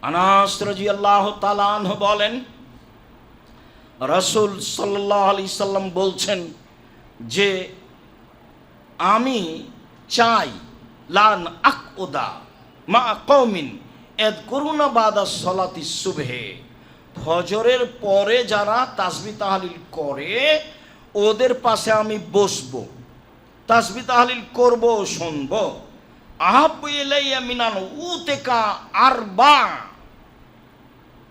আনাস রাদিয়াল্লাহু তাআলা আনহু বলেন, রাসূল সাল্লাল্লাহু আলাইহি সাল্লাম বলছেন যে আমি চাই লান আকুদা মা কওমিন ইয়াযকুরুনা বাদা সলাতি সুবহে, ফজরের পরে যারা তাসবিহ তাহলিল করে ওদের পাশে আমি বসবো, তাসবিহ তাহলিল করব, শুনব। আহাব্বু ইলাইয়া মিনান উতিকা আরবা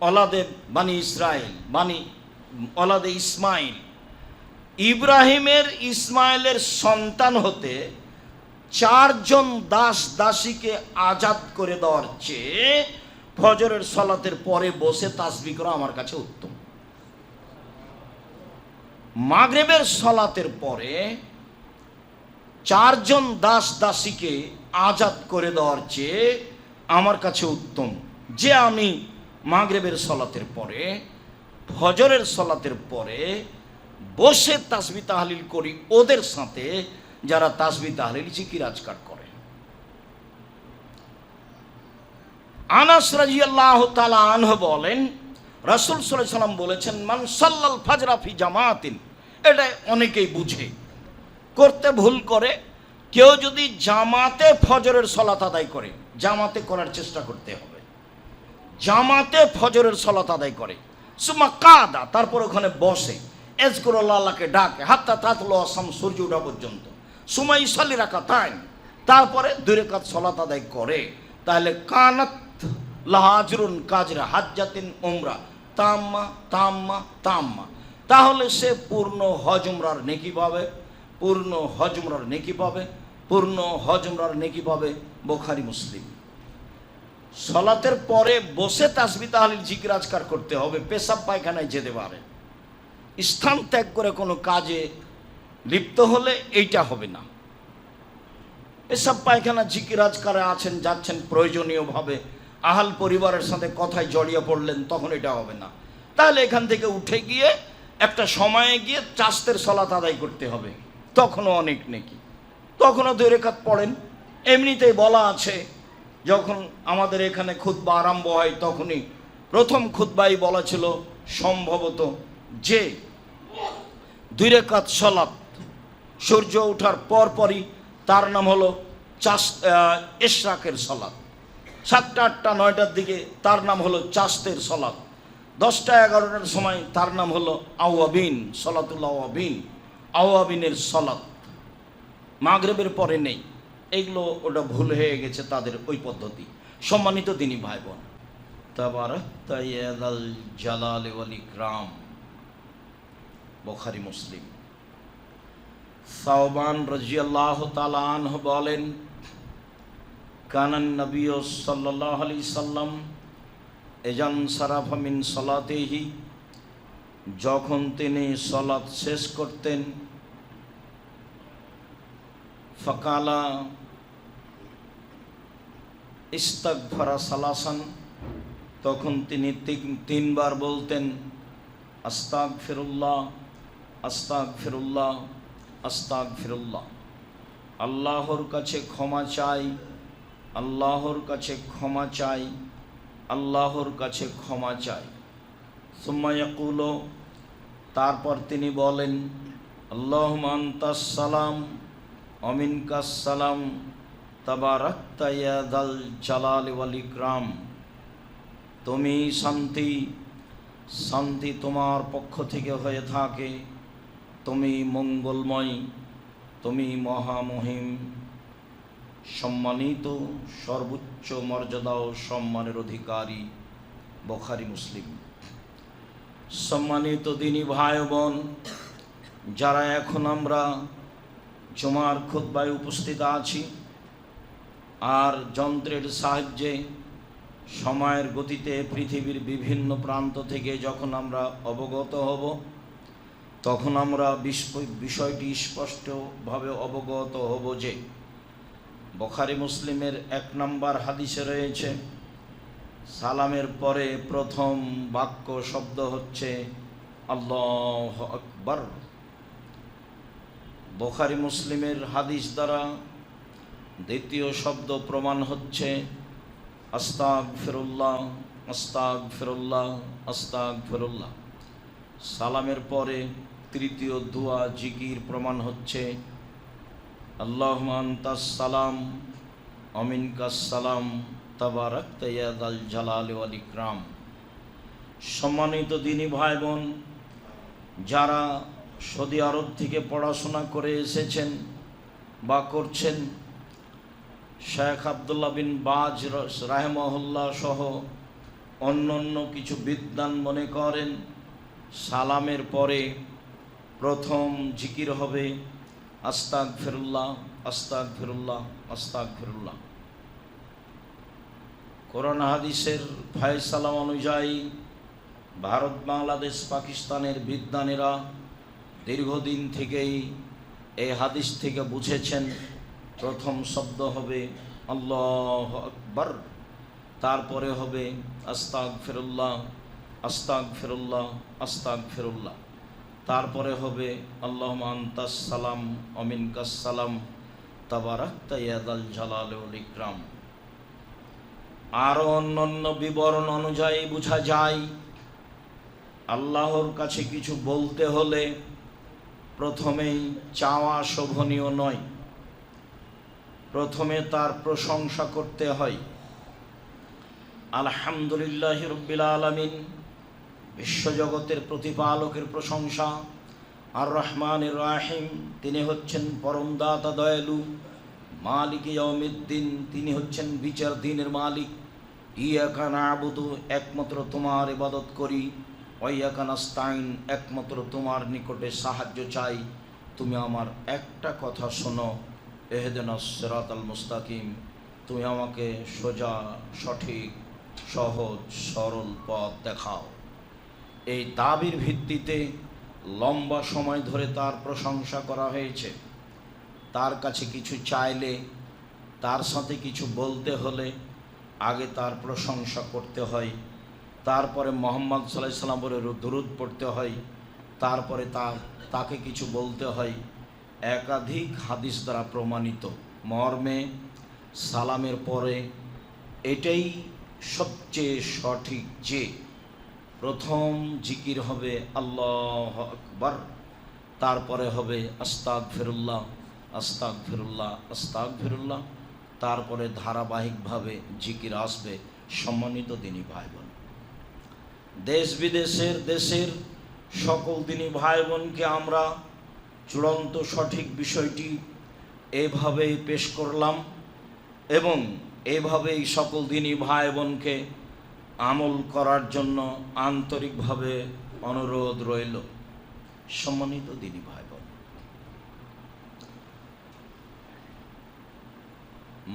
ওলাদে বানি ইসরাইল, ওলাদে ইসমাইল, ইব্রাহিমের ইসমাইলের সন্তান হতে 4 জন দাস দাসীকে আজাদ করে দেওয়ার চেয়ে ফজরের সালাতের পরে বসে তাসবিহ করা আমার কাছে উত্তম। মাগরিবের সালাতের পরে 4 জন দাস দাসীকে আজাদ করে দেওয়ার চেয়ে আমার কাছে উত্তম যে আমি মাগরিবের সালাতের পরে ফজরের সালাতের পরে বসে তাসবিহ তাহলিল করি ওদের সাথে যারা তাসবিহ তাহলিল জিকির আজকার করে। আনাস রাদিয়াল্লাহু তাআলা আনহু বলেন, রাসূল সাল্লাল্লাহু আলাইহি সাল্লাম বলেছেন, মান সাল্লাল ফাজরা ফি জামাতিন, এটা অনেকেই বুঝে, করতে ভুল করে। কেউ যদি জামাতে ফজরের সালাত আদায় করে, জামাতে করার চেষ্টা করতে হবে, জামাতে ফজরের সালাত আদায় করে, সুম্মা কাদা, তারপর ওখানে বসে, এযকুরুল্লাহ, আল্লাহকে ডাকে, হাত্তা তাতলু আসাম, সূর্য ওঠা পর্যন্ত, সুম্মা ইসাল্লি রাকাতাইন, তারপরে 2 রাকাত সালাত আদায় করে, তাহলে কানাত লাহা আজরুন কাজরা হাজ্জাতিন উমরা তাম্মা তাম্মা তাম্মা, তাহলে সে পূর্ণ হজ উমরার নেকি পাবে, পূর্ণ হজ উমরার নেকি পাবে, পূর্ণ হজ উমরার নেকি পাবে। বুখারী মুসলিম। সালাতের পরে বসে তাসবিহ তাহলিল জিকির আজকার করতে হবে, পেশাব পায়খানায় যেতে পারে, স্থান ত্যাগ করে কোনো কাজে লিপ্ত হলে এইটা হবে না। পেশাব পায়খানা জিকির আজকারে আছেন, যাচ্ছেন প্রয়োজনীয়ভাবে, আহাল পরিবারের সাথে কথায় জড়িয়ে পড়লেন, তখন এটা হবে না। তাহলে এখান থেকে উঠে গিয়ে একটা সময়ে গিয়ে চাস্তের সালাত আদায় করতে হবে, তখনও অনেক নেকি, তখনও 2 রাকাত পড়েন। এমনিতেই বলা আছে, যখন আমাদের এখানে খুতবা আরম্ভ হয় তখনই প্রথম খুতবাই বলা ছিল সম্ভবত যে 2 রাকাত সালাত সূর্য ওঠার পরপরই তার নাম হলো ইশরাকের সালাত, 7টা 8টা 9টার দিকে তার নাম হলো চাস্তের সালাত, 10টা 11টার সময় তার নাম হলো আওয়াবিন, সালাতুল আওয়াবিন, আওয়াবিনের সালাত। মাগরিবের পরে নেই, এগুলো ওটা ভুল হয়ে গেছে তাদের ওই পদ্ধতি। সম্মানিত দিনী ভাই বোন, তাবারাকতা ইয়া যাল জালালি ওয়াল ইকরাম, বুখারী মুসলিম। সাওবান রাদিয়াল্লাহু তাআলা আনহু বলেন, কানান নবী সাল্লাল্লাহু আলাইহি সাল্লাম এজান সারাফা মিন সালাতিহি, যখন তিনি সালাত শেষ করতেন, ফাকালা ইস্তাগফারা সালাসান, তখন তিনি 3 বার বলতেন, আস্তাগফিরুল্লাহ আস্তাগফিরুল্লাহ আস্তাগফিরুল্লাহ, আল্লাহর কাছে ক্ষমা চাই, আল্লাহর কাছে ক্ষমা চাই, আল্লাহর কাছে ক্ষমা চাই। সুম্মা ইয়াকুলু, তারপর তিনি বলেন, আল্লাহুম্মা আনতাস সালাম ওয়া মিনকাস সালাম, তাবারাকতা ইয়া যাল জালালি ওয়াল ইকরাম, তুমি শান্তি, শান্তি তোমার পক্ষ থেকে হয়ে থাকে, তুমি মঙ্গলময়, তুমি মহামহিম, সম্মানিত, সর্বোচ্চ মর্যাদা ও সম্মানের অধিকারী। বুখারী মুসলিম। সম্মানিত দিনী ভাই বোন, যারা এখন আমরা জুমার খুতবায় উপস্থিত আছি আর যন্ত্রের সাহায্যে সময়ের গতিতে পৃথিবীর বিভিন্ন প্রান্ত থেকে যখন আমরা অবগত হব, তখন আমরা বিষয়টি স্পষ্টভাবে অবগত হব যে বুখারী মুসলিমের 1 নম্বর হাদিসে রয়েছে, সালামের পরে প্রথম বাক্য শব্দ হচ্ছে আল্লাহু আকবার। বুখারী মুসলিমের হাদিস দ্বারা দ্বিতীয় শব্দ প্রমাণ হচ্ছে আস্তাগফিরুল্লাহ, আস্তাগফিরুল্লাহ, আস্তাগফিরুল্লাহ। সালামের পরে তৃতীয় দোয়া জিকির প্রমাণ হচ্ছে আল্লাহুম্মা আনতাস সালাম ওয়া মিনকাস সালাম তাবারাকতা ইয়া যাল জালালি ওয়াল ইকরাম। সম্মানিত দিনী ভাই বোন, যারা সৌদি আরব থেকে পড়াশোনা করে এসেছেন বা করছেন, শেখ আবদুল্লাহ বিন বাজ রাহিমাহুল্লাহ সহ অন্যান্য কিছু বিদ্বান মনে করেন সালামের পরে প্রথম জিকির হবে আস্তাগফিরুল্লাহ, আস্তাগফিরুল্লাহ, আস্তাগফিরুল্লাহ। কোরআন হাদিসের ফয়সালা অনুযায়ী ভারত, বাংলাদেশ, পাকিস্তানের বিদ্বানেরা দীর্ঘদিন থেকেই এই হাদিস থেকে বুঝেছেন প্রথম শব্দ হবে আল্লাহু আকবার, তারপরে হবে আস্তাগফিরুল্লাহ, আস্তাগফিরুল্লাহ, আস্তাগফিরুল্লাহ, তারপরে হবে আল্লাহুম্মা আনতাস সালাম ওয়া মিনকাস সালাম তাবারাকতা ইয়া যাল জালালি ওয়াল ইকরাম। আরও অন্যান্য বিবরণ অনুযায়ী বোঝা যায় আল্লাহর কাছে কিছু বলতে হলে প্রথমেই চাওয়া শোভনীয় নয়, প্রথমে তার প্রশংসা করতে হয়। আলহামদুলিল্লাহি রাব্বিল আলামিন, বিশ্বজগতের প্রতিপালকের প্রশংসা। আর রহমানির রাহিম, তিনি হচ্ছেন পরম দাতা দয়ালু। মালিক ইয়াউমিদ্দিন, তিনি হচ্ছেন বিচার দিনের মালিক। ইয়াকা না'বুদু, একমাত্র তোমার ইবাদত করি। ওয়া ইয়াকা নাস্তাইন, একমাত্র তোমার নিকটে সাহায্য চাই। তুমি আমার একটা কথা শোনো, ইহদিনাস সিরাতাল মুস্তাকিম, তুমি আমাকে সোজা, সঠিক, সহজ, সরল পথ দেখাও। এই দাবির ভিত্তিতে লম্বা সময় ধরে তার প্রশংসা করা হয়েছে। তার কাছে কিছু চাইলে, তার সাথে কিছু বলতে হলে আগে তার প্রশংসা করতে হয়, তারপরে মুহাম্মদ সাল্লাল্লাহু আলাইহি ওয়াসাল্লাম বলে দুরূদ পড়তে হয়, তারপরে তাকে কিছু বলতে হয়। একাধিক হাদিস দ্বারা প্রমাণিত মর্মে সালামের পরে এটাই সবচেয়ে সঠিক যে প্রথম জিকির হবে আল্লাহু আকবার, তারপরে হবে আস্তাগফিরুল্লাহ, আস্তাগফিরুল্লাহ, আস্তাগফিরুল্লাহ, তারপরে ধারাবাহিকভাবে জিকির আসবে। সম্মানিত দিনী ভাই বোন, দেশ বিদেশের দেশের সকল দিনী ভাই বোনকে আমরা চূড়ান্ত সঠিক বিষয়টি এভাবেই পেশ করলাম এবং এভাবেই সকল দিনী ভাই বোনকে আমল করার জন্য আন্তরিকভাবে অনুরোধ রইল। সম্মানিত দিনী ভাই বোন,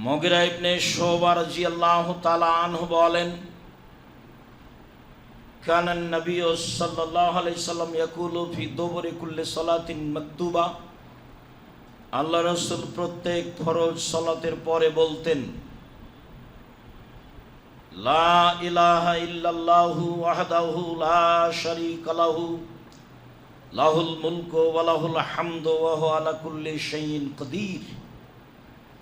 মুগিরা ইবনে শুবা রাদিয়াল্লাহু তাআলা আনহু বলেন, কানা নবী সাল্লাল্লাহু আলাইহি ওয়াসাল্লাম ইয়াকুলু ফি দুবুরি কুল্লি সালাতিন মাকতুবা, আল্লাহ রাসূল প্রত্যেক ফরজ সালাতের পরে বলতেন, লা ইলাহা ইল্লাল্লাহু ওয়াহদাহু লা শারীকা লাহু লাহুল মুলকু ওয়া লাহুল হামদু ওয়া হুয়া আলা কুল্লি শাইইন কাদির,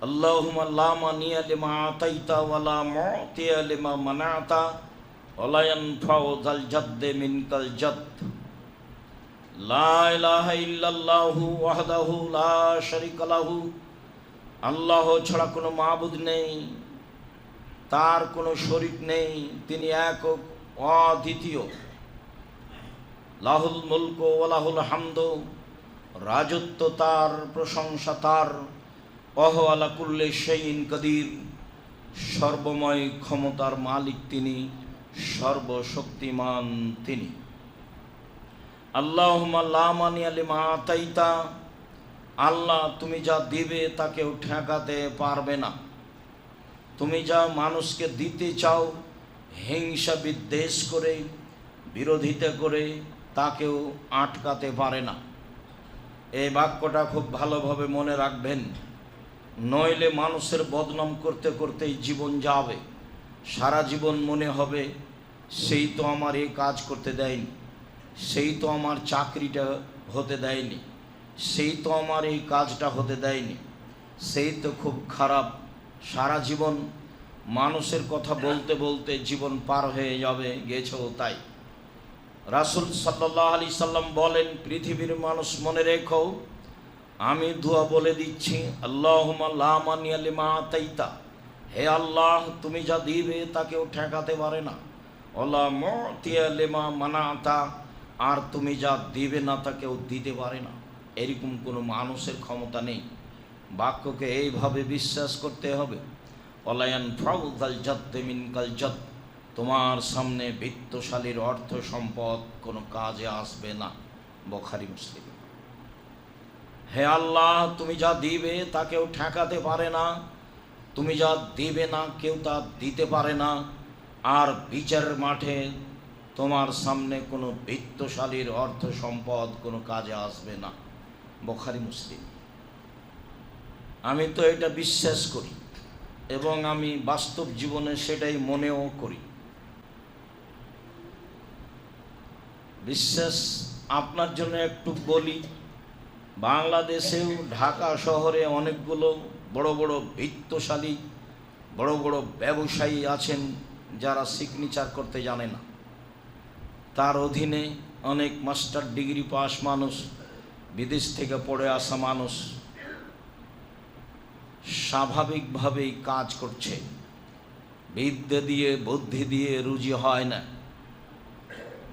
আল্লাহুম্মা লা মানিয়া লিমা আতাইতা ওয়া লা মু'তিয়া লিমা মানাতা ওয়া লা ইয়ানফাউ যাল জাদ্দি মিনকাল জাদ, লা ইলাহা ইল্লাল্লাহু ওয়াহদাহু লা শারীকা লাহু, আল্লাহ ছাড়া কোনো মাবুদ নেই, তার কোনো শরীক নেই, তিনি একক অদ্বিতীয়। লাহুল মুলকু ওয়া লাহুল হামদু, রাজত্ব তার, প্রশংসা তার। ওয়া হুয়া আলা কুল্লি শাইইন কাদির, সর্বময় ক্ষমতার মালিক তিনি, সর্বশক্তিমান তিনি। আল্লাহুম্মা লা মানিয়া লিমা আতাইতা, আল্লাহ তুমি যা দিবে তা কেউ ঠেকাতে পারবে না। তুমি যা মানুষকে দিতে চাও হিংসা বিদ্বেষ করে, বিরোধিতা করে, তাকেও আটকাতে পারে না। এই বাক্যটা খুব ভালোভাবে মনে রাখবেন, নইলে মানুষের বদনাম করতে করতেই জীবন যাবে। সারা জীবন মনে হবে সেই তো আমার এই কাজ করতে দেয়নি, সেই তো আমার চাকরিটা হতে দেয়নি, সেই তো আমার এই কাজটা হতে দেয়নি, সেই তো খুব খারাপ। সারা জীবন মানুষের কথা বলতে বলতে জীবন পার হয়ে যাবে, গেছেও তাই। রাসূল সাল্লাল্লাহু আলাইহি সাল্লাম বলেন, পৃথিবীর মানুষ মনে রেখো, আমি দোয়া বলে দিচ্ছি, আল্লাহুম্মা লা মানিয়া লিমা আতাইতা, হে আল্লাহ তুমি যা দিবে তা কেউ ঠেকাতে পারে না, ওয়ালা মুতিয়া লিমা মানাতা, আর তুমি যা দিবে না তা কেউ দিতে পারে না। এরকম কোনো মানুষের ক্ষমতা নেই। বাক্যকে এইভাবে বিশ্বাস করতে হবে। ওয়ালায়ান ফাউযাল জাদ্দ মিনকাল জাদ্দ, তোমার সামনে বিত্তশালীর অর্থ সম্পদ কোনো কাজে আসবে না। বুখারী মুসলিম। হে আল্লাহ তুমি যা দিবে তা কেউ ঠেকাতে পারে না, তুমি যা দিবে না কেউ তা দিতে পারে না, আর বিচারের মাঠে তোমার সামনে কোনো বিত্তশালীর অর্থ সম্পদ কোনো কাজে আসবে না। বুখারী মুসলিম। আমি তো এটা বিশ্বাস করি এবং আমি বাস্তব জীবনে সেটাই মনেও করি। বিশ্বাস আপনার জন্য একটু বলি, বাংলাদেশেও ঢাকা শহরে অনেকগুলো বড় বড় বিত্তশালী বড় বড় ব্যবসায়ী আছেন যারা সিগনেচার করতে জানে না। তার অধীনে অনেক মাস্টার ডিগ্রি পাস মানুষ, বিদেশ থেকে পড়ে আসা মানুষ স্বাভাবিকভাবেই কাজ করছে। বিদ্যা দিয়ে বুদ্ধি দিয়ে রুজি হয় না,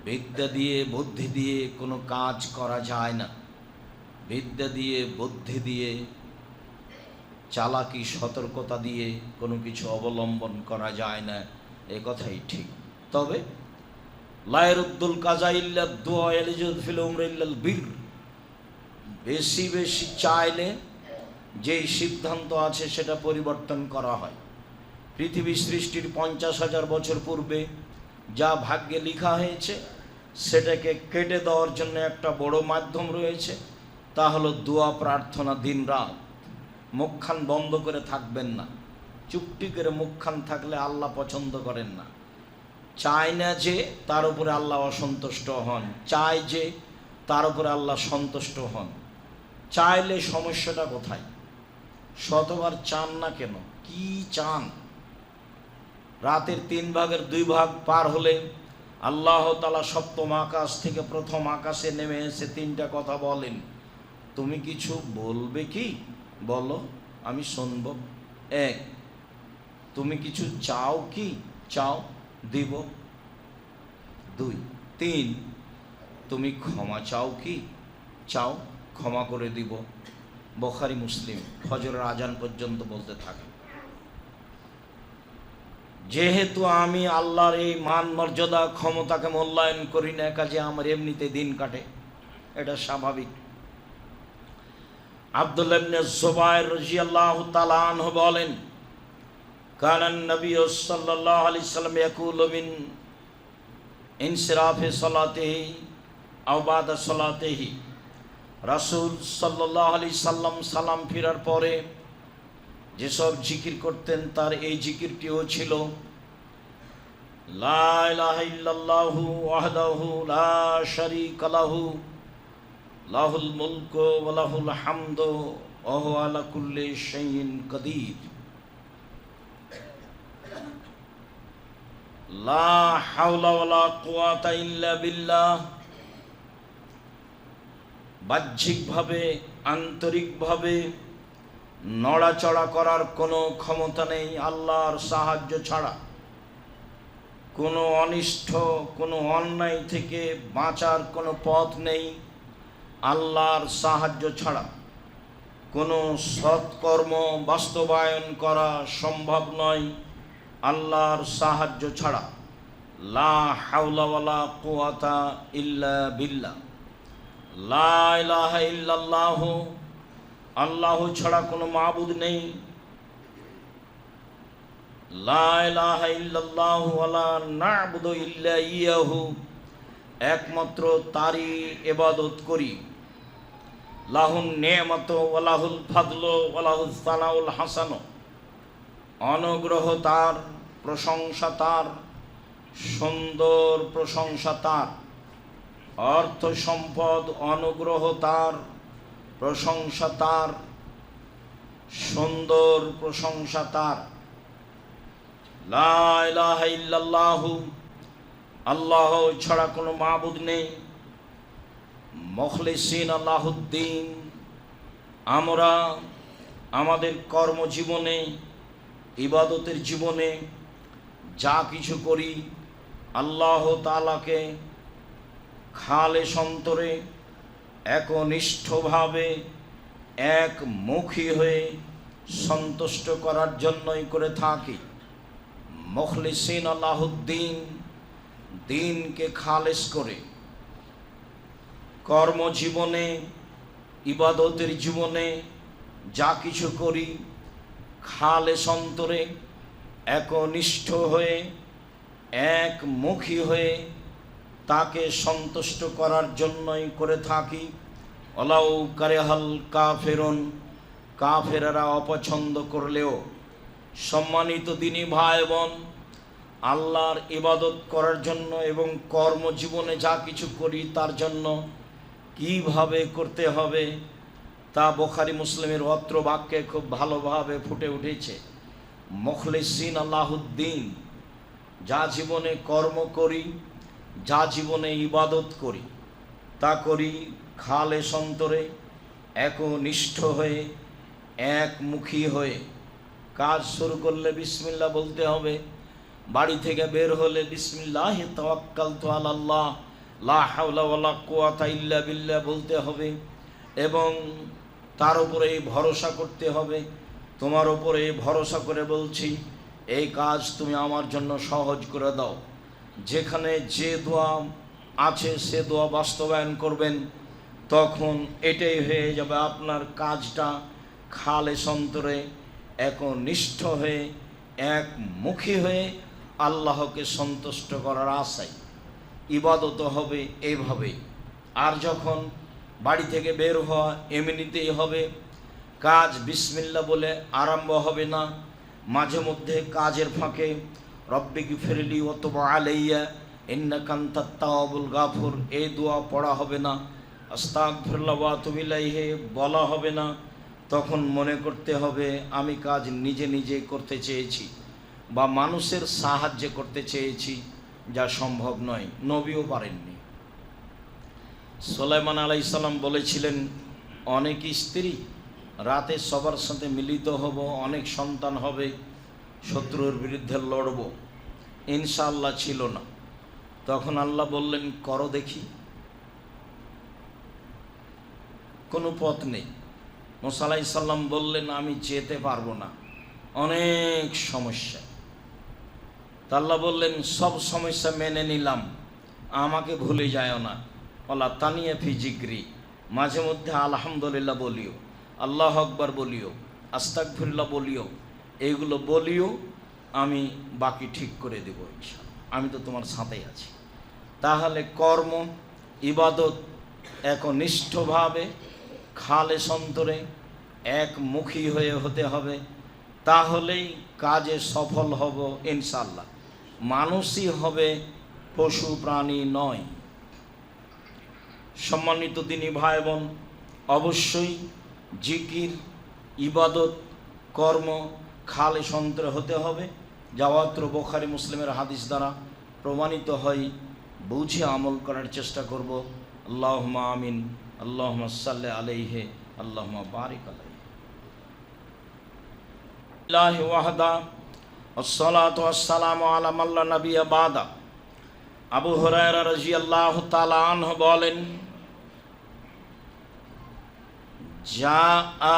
বিদ্যা দিয়ে বুদ্ধি দিয়ে কোনো কাজ করা যায় না, বিদ্যা দিয়ে বুদ্ধি দিয়ে চালাকি সতর্কতা দিয়ে কোনো কিছু অবলম্বন করা যায় না, এ কথাই ঠিক। তবে লায়রুদ্দুল কাজা ইল্লা দুআ ইয়ালিজুল ফিল উমরি ইল্লাল বীর, বেশি বেশি চাইলে যেই সিদ্ধান্ত আছে সেটা পরিবর্তন করা হয়। পৃথিবী সৃষ্টির 50,000 বছর পূর্বে যা ভাগ্যে লেখা হয়েছে সেটাকে কেটে দেওয়ার জন্য একটা বড় মাধ্যম রয়েছে, তা হলো দোয়া প্রার্থনা। দিন রাত মুখখান বন্ধ করে থাকবেন না। চুপটি করে মুখখান থাকলে আল্লাহ পছন্দ করেন না। চায় না যে তার উপরে আল্লাহ অসন্তুষ্ট হন, চায় যে তার উপরে আল্লাহ সন্তুষ্ট হন। চাইলে সমস্যাটা কোথায়? শতবার চান না কেন? কি চান? রাতের 3 ভাগের 2 ভাগ পার হলে আল্লাহ তাআলা সপ্তম আকাশ থেকে প্রথম আকাশে নেমে এসে 3টা কথা বলেন, তুমি কিছু বলবে কি? বলো, আমি শুনব। 1, তুমি কিছু চাও কি? চাও, দিব। 2, 3, তুমি ক্ষমা চাও কি? চাও, ক্ষমা করে দিব। বুখারী মুসলিম। ফজরের আজান পর্যন্ত বলতে থাকে। যেহেতু আমি আল্লাহর এই মান মর্যাদা ক্ষমতাকে মূল্যায়ন করি না, কাজে আমার এমনিতে দিন কাটে, এটা স্বাভাবিক। আব্দুল্লাহ ইবনে জুবায়ের রাদিয়াল্লাহু তাআলা আনহু বলেন, কানান নবী সাল্লাল্লাহু আলাইহি সাল্লাম ইয়াকুলু মিন ইনসিরাফি সালাতিহি আও বাদা সালাতিহি, রাসূল সাল্লাল্লাহু আলাইহি সাল্লাম সালাম ফিরার পরে যেসব জিকির করতেন তার এই জিকিরটিও ছিল, লা ইলাহা ইল্লাল্লাহু ওয়াহদাহু লা শারীকা লাহু লাহুল মুলকু ওয়া লাহুল হামদু ওয়া হুয়া আলা কুল্লি শাইইন কাদির। লা হাওলা ওয়ালা কুওয়াতা ইল্লা বিল্লাহ। বাহ্যিকভাবে আন্তরিকভাবে নড়াচড়া করার কোনো ক্ষমতা নেই আল্লাহর সাহায্য ছাড়া। কোনো অনিষ্ট কোনো অন্যায় থেকে বাঁচার কোনো পথ নেই আল্লাহর সাহায্য ছাড়া। কোনো সৎকর্ম বাস্তবায়ন করা সম্ভব নয় আল্লাহর সাহায্য ছাড়া। লা হাওলা ওয়ালা কুওয়াতা ইল্লা বিল্লাহ। লা ইলাহা ইল্লাল্লাহ, আল্লাহ ছাড়া কোনো মাবুদ নেই। লা ইলাহা ইল্লাল্লাহ ওয়া লা না'বুদু ইল্লা ইয়াহু, একমাত্র তারই ইবাদত করি। লাহুন নি'মাতু ওয়া লাহুল ফাদলু ওয়া লাহুস সানাউল হাসান, অনুগ্রহ তার, প্রশংসা তার, সুন্দর প্রশংসা তার। অর্থ সম্পদ অনুগ্রহ তার, প্রশংসা তার, সুন্দর প্রশংসা তার। লা ইলাহা ইল্লাল্লাহু, আল্লাহ ছাড়া কোনো মাবুদ নেই, মুখলিসিন লাহুদ্দিন, আমরা আমাদের কর্মজীবনে, ইবাদতের জীবনে যা কিছু করি আল্লাহ তাআলাকে খালেস অন্তরে একনিষ্ঠভাবে একমুখী হয়ে সন্তুষ্ট করার জন্যই করে থাকি। মুখলিসিন লাহুদ্দিন, দিনকে খালেস করে কর্মজীবনে, ইবাদতের জীবনে যা কিছু করি খালেস অন্তরে একনিষ্ঠ হয়ে একমুখী হয়ে তাকে সন্তুষ্ট করার জন্যই করে থাকি। ওয়ালাউ কারিহাল কাফিরুন, কাফেররা অপছন্দ করলেও। সম্মানিত দিনী ভাই বোন, আল্লাহর ইবাদত করার জন্য এবং কর্মজীবনে যা কিছু করি তার জন্য কিভাবে করতে হবে তা বুখারী মুসলিমের অত্র বাক্যে খুব ভালোভাবে ফুটে উঠেছে। মুখলিসিন লাহুদ্দিন, যা জীবনে কর্ম করি, যা জীবনে ইবাদত করি তা করি খালেস অন্তরে একনিষ্ঠ হয়ে একমুখী হয়ে। কাজ শুরু করলে বিসমিল্লাহ বলতে হবে, বাড়ি থেকে বের হলে বিসমিল্লাহি তাওয়াক্কালতু আলাল্লাহ লা হাওলা ওয়ালা কুওয়াতা ইল্লা বিল্লাহ বলতে হবে এবং তার উপরে ভরসা করতে হবে। তোমার উপরে ভরসা করে বলছি, এই কাজ তুমি আমার জন্য সহজ করে দাও। যেখানে যে দোয়া আছে সে দোয়া বাস্তবায়ন করবেন, তখন এটাই হয়ে যাবে আপনার কাজটা খালেস অন্তরে একনিষ্ঠ হয়ে একমুখী হয়ে আল্লাহকে সন্তুষ্ট করার আশায় ইবাদত হবে এইভাবে। আর যখন বাড়ি থেকে বের হওয়া এমনিতেই হবে, কাজ বিসমিল্লাহ বলে আরম্ভ হবে না। মাঝে মধ্যে কাজের ফাঁকে রব্বি গফিরলি ওয়া তুব আলাইয়া ইন্নাকা আনতাত তাওয়াবুল গাফুর এই দোয়া পড়া হবে না, আস্তাগফিরুল্লাহ ওয়া আতুবু ইলাইহি বলা হবে না। তখন মনে করতে হবে আমি কাজ নিজে নিজে করতে চেয়েছি বা মানুষের সাহায্যে করতে চেয়েছি, যা সম্ভব নয়, নবীও পারেননি। সুলাইমান আলাইহিস সালাম বলেছিলেন, অনেক স্ত্রী, রাতে সবার সাথে মিলিত হব, অনেক সন্তান হবে, শত্রুর বিরুদ্ধে লড়ব, ইনশাআল্লাহ ছিল না। তখন আল্লাহ বললেন, করো দেখি। কোনো পথ নেই। মুসা আলাইহিস সালাম বললেন, আমি যেতে পারবো না, অনেক সমস্যা। তা আল্লাহ বললেন, সব সমস্যা মেনে নিলাম, আমাকে ভুলে যায়ও না। ওয়ালা তানিয়া ফি জিক্রি, মাঝে মধ্যে আলহামদুলিল্লাহ বলিও, আল্লাহ আকবার বলিও, আস্তাগফিরুল্লাহ বলিও, এইগুলো বলিও, আমি বাকি ঠিক করে দেব ইনশাআল্লাহ, আমি তো তোমার সাথেই আছি। তাহলে কর্ম ইবাদত একনিষ্ঠভাবে খালেস অন্তরে একমুখী হয়ে হতে হবে, তাহলেই কাজে সফল হব ইনশাআল্লাহ। মানুষই হবে, পশু প্রাণী নয়। সম্মানিত দিনী ভাই বোন, অবশ্যই জিকির ইবাদত কর্ম খালেস অন্তরে হতে হবে, যাওয়াত্র বুখারী মুসলিমের হাদিস দ্বারা প্রমাণিত হয়। বুঝে আমল করার চেষ্টা করব। আল্লাহুম্মা আমিন। আল্লাহুম্মা সাল্লি আলাইহি, আল্লাহুম্মা বারিক আলাইহি। ইলাহি ওয়াহদা ওয়াসসালাতু ওয়াসসালামু আলা মান লা নাবিয়্যা বাদা। আবু হুরায়রা রাদিয়াল্লাহু তাআলা আনহু বলেন, জাআ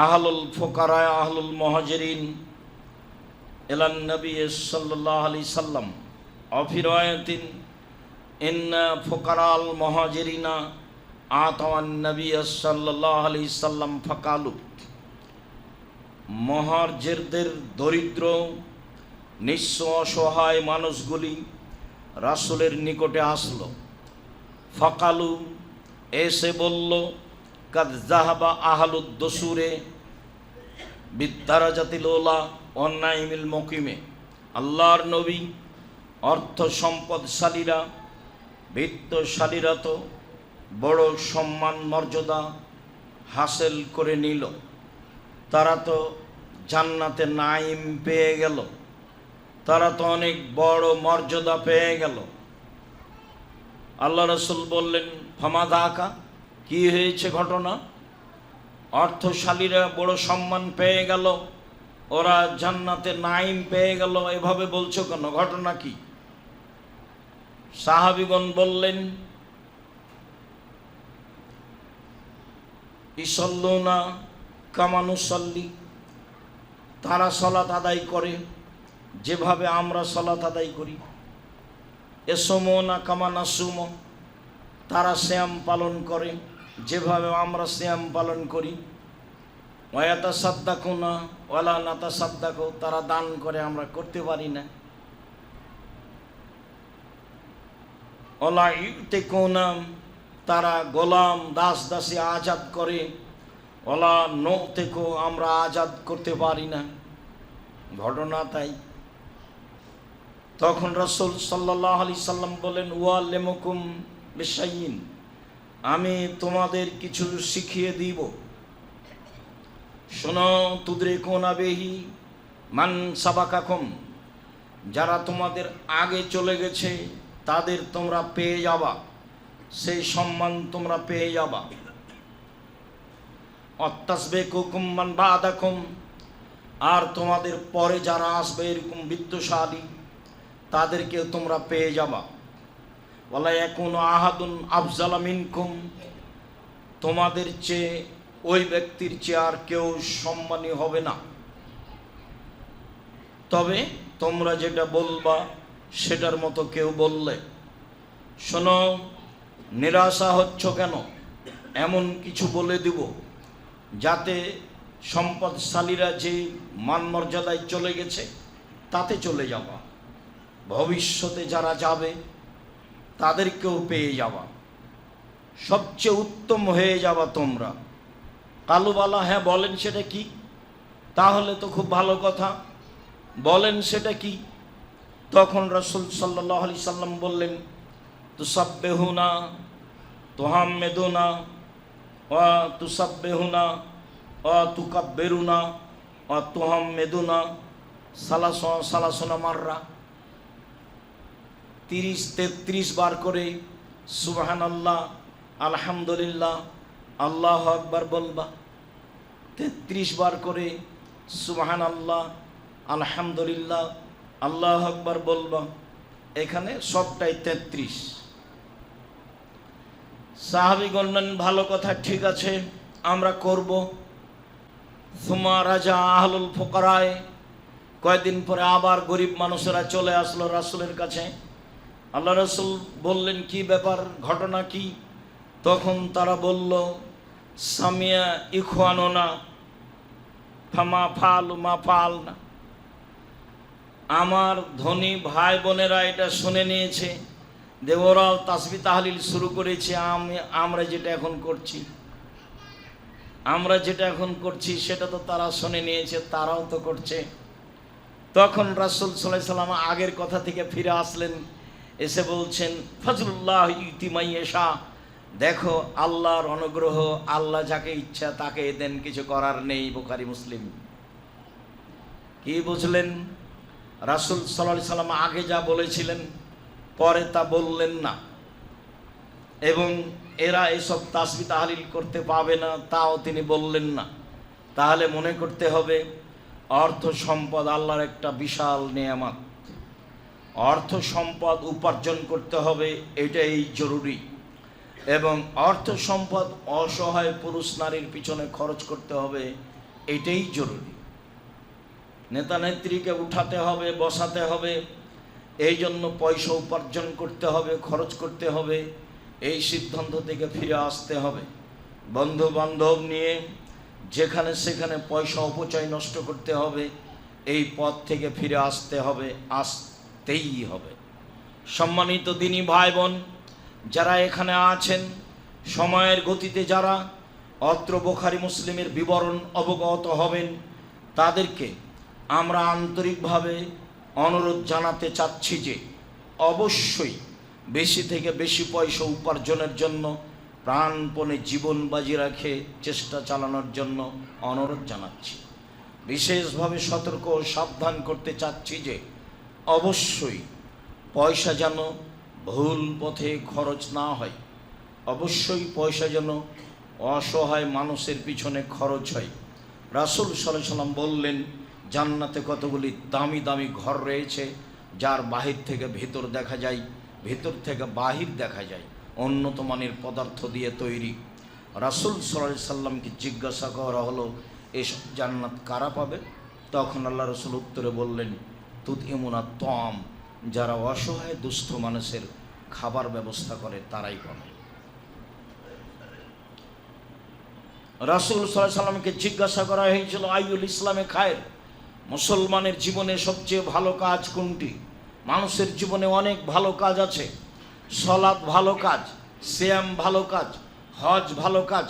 আহলুল ফুকারা আহলুল মুহাজিরিন ইলান নবী সাল্লাল্লাহু আলাইহি সাল্লাম ওয়া ফি রাওয়ায়াতিন ইন্না ফুকারাল মুহাজিরিনা আতাওয়ান নবী সাল্লাল্লাহু আলাইহি সাল্লাম ফাকালু। মুহাজিরদের দরিদ্র নিঃস্ব অসহায় মানুষগুলি রাসূলের নিকটে আসলো। ফাকালু, এসে বলল, কাদ যাহাবা আহলুদ দুসুরে বিদ্দারাজাতিল উলা ওয়ান নাইমিল মুকিমে। আল্লাহর নবী, অর্থ সম্পদশালীরা, বিত্তশালীরা তো বড় সম্মান মর্যাদা হাসিল করে নিল, তারা তো জান্নাতে নাইম পেয়ে গেল, তারা তো অনেক বড় মর্যাদা পেয়ে গেল। আল্লাহ রসুল বললেন, ফামাদাকা, কি হয়েছে ঘটনা? অর্থশালীরা বড় সম্মান পেয়ে গেল, ওরা জান্নাতে নাইম পেয়ে গেল, এভাবে বলছো কেন, ঘটনা কি? সাহাবীগণ বললেন, ইসল্লুনা কামানুসল্লি, তারা সালাত আদায় করে যেভাবে আমরা সালাত আদায় করি। এসমোনা কামানাসুম, তারা শ্যাম পালন করে যেভাবে আমরা শ্যাম পালন করি। ওয়াতা সাদ্দাকুনা ওয়ালা নাতা সাদ্দাকু, তারা দান করে আমরা করতে পারি না। ওলা ইউতেকুনা, তারা গোলাম দাস দাসী আজাদ করে। ওলা নৌতেকো, আমরা আজাদ করতে পারি না। ঘটনা তাই। তখন রাসূল সাল্লাল্লাহু আলাইহি সাল্লাম বলেন, ওয়াল্লিমুকুম বিশাইইন, আমি তোমাদের কিছু শিখিয়ে দিব। শোনো, তুদরিকুনা বিহি মান সাবাকাকুম, যারা তোমাদের আগে চলে গেছে তাদের তোমরা পেয়ে যাবা, সেই সম্মান তোমরা পেয়ে যাবা। অত্তাসবিকুকুম মান বাদাকুম, আর তোমাদের পরে যারা আসবে এরকম বিত্তশালী তাদেরকেও তোমরা পেয়ে যাবা। ওয়ালা ইয়াকুনু আহাদুন আফজালা মিনকুম, তোমাদের চেয়ে ওই ব্যক্তির চেয়ে আর কেউ সম্মানী হবে না। তবে তোমরা যেটা বলবা সেটার মতো কেউ বললে। শোনো, নিরাশা হচ্ছ কেন? এমন কিছু বলে দিব যাতে সম্পদশালীরা যে মান মর্যাদায় চলে গেছে তাতে চলে যাবা, ভবিষ্যতে যারা যাবে তাদেরকেও পেয়ে যাবা, সবচেয়ে উত্তম হয়ে যাবা তোমরা। কালুবালা, হ্যাঁ বলেন সেটা কি? তাহলে তো খুব ভালো কথা, বলেন সেটা কি? তখন রাসূল সাল্লাল্লাহু আলাইহি সাল্লাম বললেন, তুসাব্বিহুনা তুহাম্মিদুনা ওয়া তুসাব্বিহুনা ওয়া তুকাব্বিরুনা ওয়া তুহাম্মিদুনা সালাসুনা মাররা, 30-33 বার করে সুবহানাল্লাহ, আলহামদুলিল্লাহ, আল্লাহু আকবার বলবা। 33 বার করে সুবহানাল্লাহ, আলহামদুলিল্লাহ, আল্লাহু আকবার বলবা। এখানে সবটাই 33। সাহাবীগণ বললেন, ভালো কথা, ঠিক আছে, আমরা করব। সুমা রাজা আহলুল ফুকারায়, কয়েকদিন পরে আবার গরিব মানুষেরা চলে আসলো রাসূলের কাছে। আল্লাহ রাসূল বললেন, কি ব্যাপার, ঘটনা কি? তখন তারা বলল, সামিয়া ইখওয়ানুনা ফামা ফালু মা ফালনা, আমার ধনী ভাই বোনেরা এটা শুনে নিয়েছে যে ওরাও তাসবিহ তাহলিল শুরু করেছে, আমরা যেটা এখন করছি সেটা তো তারা শুনে নিয়েছে, তারাও তো করছে। তখন রাসূল সাল্লাল্লাহু আলাইহি সাল্লাম আগের কথা থেকে ফিরে আসলেন, এসে বলছেন, ফজলুল্লাহ ইউতি মান ইয়াশা, দেখো আল্লাহর অনুগ্রহ, আল্লাহ যাকে ইচ্ছা তাকে দেন, কিছু করার নেই। বুখারী মুসলিম। কি বুঝলেন? রাসূল সাল্লাল্লাহু আলাইহি সাল্লাম আগে যা বলেছিলেন পরে তা বললেন না, এবং এরা এসব তাসবিহ তাহলিল করতে পাবে না তাও তিনি বললেন না। তাহলে মনে করতে হবে অর্থ সম্পদ আল্লাহর একটা বিশাল নেয়ামত। অর্থ সম্পদ উপার্জন করতে হবে, এটাই জরুরি, এবং অর্থ সম্পদ অসহায় পুরুষ নারীর পিছনে খরচ করতে হবে, এটাই জরুরি। নেতা নেত্রীকে উঠাতে হবে, বসাতে হবে, এই জন্য পয়সা উপার্জন করতে হবে, খরচ করতে হবে, এই সিদ্ধান্ত থেকে ফিরে আসতে হবে। বন্ধু বান্ধব নিয়ে যেখানে সেখানে পয়সা অপচয় নষ্ট করতে হবে, এই পথ থেকে ফিরে আসতে হবে, আসতেই হবে। সম্মানিত দিনী ভাই বোন যারা এখানে আছেন, সময়ের গতিতে যারা অত্র বুখারী মুসলিমের বিবরণ অবগত হবেন, তাদেরকে আমরা আন্তরিকভাবে অনুরোধ জানাতে চাচ্ছি যে অবশ্যই বেশি থেকে বেশি পয়সা উপার্জনের জন্য প্রাণপণে জীবন বাজি রাখে চেষ্টা চালানোর জন্য অনুরোধ জানাচ্ছি। বিশেষভাবে সতর্ক ও সাবধান করতে চাচ্ছি যে অবশ্যই পয়সা যেন ভুল পথে খরচ না হয়, অবশ্যই পয়সা যেন অসহায় মানুষের পিছনে খরচ হয়। রাসূল সাল্লাল্লাহু আলাইহি ওয়াসাল্লাম বললেন, জান্নাতে কতগুলি দামি দামি ঘর রয়েছে, যার বাহির থেকে ভেতর দেখা যায়, ভেতর থেকে বাহির দেখা যায়, উন্নত মানের পদার্থ দিয়ে তৈরি। রাসূল সাল্লাল্লাহু আলাইহি ওয়াসাল্লামকে জিজ্ঞাসা করা হলো, এসব জান্নাত কারা পাবে? তখন আল্লাহ রাসূল উত্তরে বললেন, তুতইমুনা তাম, যারা অসহায় দুস্থ মানুষের খাবার ব্যবস্থা করে তারাই পাবে। রাসূল সাল্লাল্লাহু আলাইহি ওয়াসাল্লামকে জিজ্ঞাসা করা হয়েছিল, আইয়ুল ইসলামে খায়ের, মুসলমানের জীবনে সবচেয়ে ভালো কাজ কোনটি? মানুষের জীবনে অনেক ভালো কাজ আছে, সালাত ভালো কাজ, সিয়াম ভালো কাজ, হজ ভালো কাজ,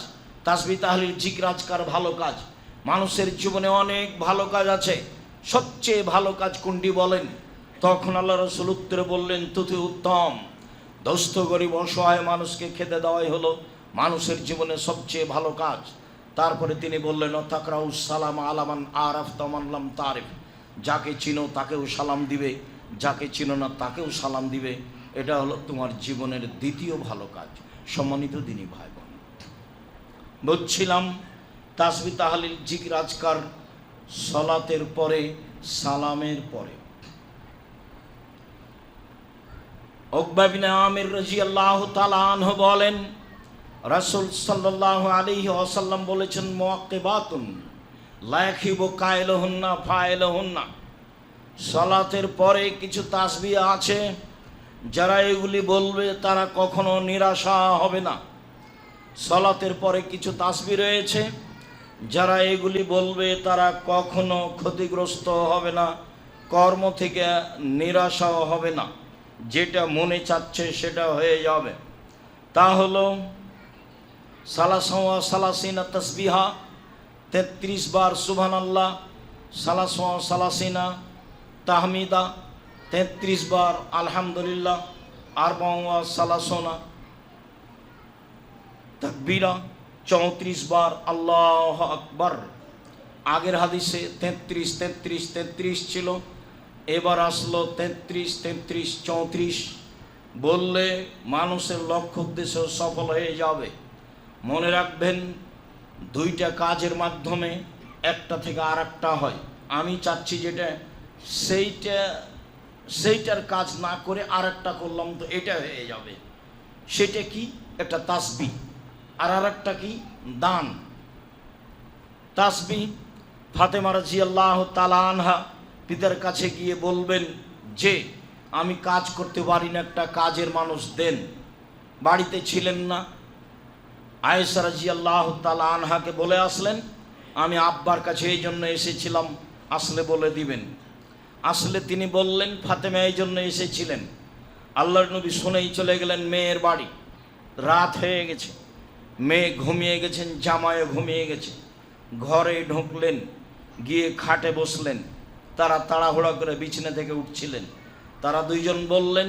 তাসবিহ তাহলিল জিকির আজকার ভালো কাজ। মানুষের জীবনে অনেক ভালো কাজ আছে, সবচেয়ে ভালো কাজ কোনটি বলেন? তখন আল্লাহ রাসূল উত্তরে বললেন, তুতি উত্তম, দুস্থ গরিব অসহায় মানুষকে খেতে দেওয়াই হলো মানুষের জীবনে সবচেয়ে ভালো কাজ। তারপরে তিনি বললেন, তাকরাউস সালাম আলামান আরাফ তামাল্লাম তারিফ, যাকে চিনো তাকেও সালাম দিবে, যাকে চিনো না তাকেও সালাম দিবে। এটা হলো তোমার জীবনের দ্বিতীয় ভালো কাজ। সম্মানিত দিনী ভাই বোন, বলছিলাম তাসবিহ তাহলিল জিকির আজকার সালাতের পরে, সালামের পরে। উকবা বিন আমির রাদিয়াল্লাহু তাআলা আনহু বলেন, রাসূল সাল্লাল্লাহু আলাইহি ওয়াসাল্লাম বলেছেন, মুআক্কিবাতুন লা ইয়াখিবু কাইলুহুন্না ফাইলুহুন্না, সালাতের পরে কিছু তাসবিহ আছে, যারা এগুলি বলবে তারা কখনো নিরাশা হবে না। সালাতের পরে কিছু তাসবিহ রয়েছে, যারা এগুলি বলবে তারা কখনো ক্ষতিগ্রস্ত হবে না, কর্ম থেকে নিরাশাও হবে না, যেটা মনে চাচ্ছে সেটা হয়ে যাবে। তা হলো সালাসওয়া সালাসিনা তাসবিহা, 33 বার সুবহানাল্লাহ, সালাসওয়া সালাসিনা তাহমিদা, 33 বার আলহামদুলিল্লাহ, আরবাওয়া সালাসোনা তাকবীরা, 34 বার আল্লাহু আকবার। আগের হাদিসে 33 33 33 ছিল, এবার আসলো 33 33 34। বললে মানুষের লক্ষ্য উদ্দেশ্য সফল হয়ে যাবে। মনে রাখবেন, দুইটা কাজের মাধ্যমে একটা থেকে আর একটা হয়। আমি চাচ্ছি যেটা সেইটার কাজ না করে আর একটা করলাম তো এটা হয়ে যাবে। সেটা কি? একটা তাসবিহ। আর একটা কি? দান। তাসবিহ, ফাতেমা রাদিয়াল্লাহু তাআলা আনহা পিতার কাছে গিয়ে বলবেন যে আমি কাজ করতে পারি না, একটা কাজের মানুষ দেন। বাড়িতে ছিলেন না, আয়েশা রাদিয়াল্লাহু তাআলা আনহাকে বলে আসলেন, আমি আব্বার কাছে এই জন্য এসেছিলাম, আসলে বলে দিবেন। আসলে তিনি বললেন, ফাতেমা এই জন্য এসেছিলেন। আল্লাহর নবী শুনেই চলে গেলেন মেয়ের বাড়ি। রাত হয়ে গেছে, মেয়ে ঘুমিয়ে গেছেন, জামাইও ঘুমিয়ে গেছে। ঘরে ঢুকলেন, গিয়ে খাটে বসলেন। তারা তাড়াহুড়া করে বিছানা থেকে উঠছিলেন। তারা দুইজন বললেন,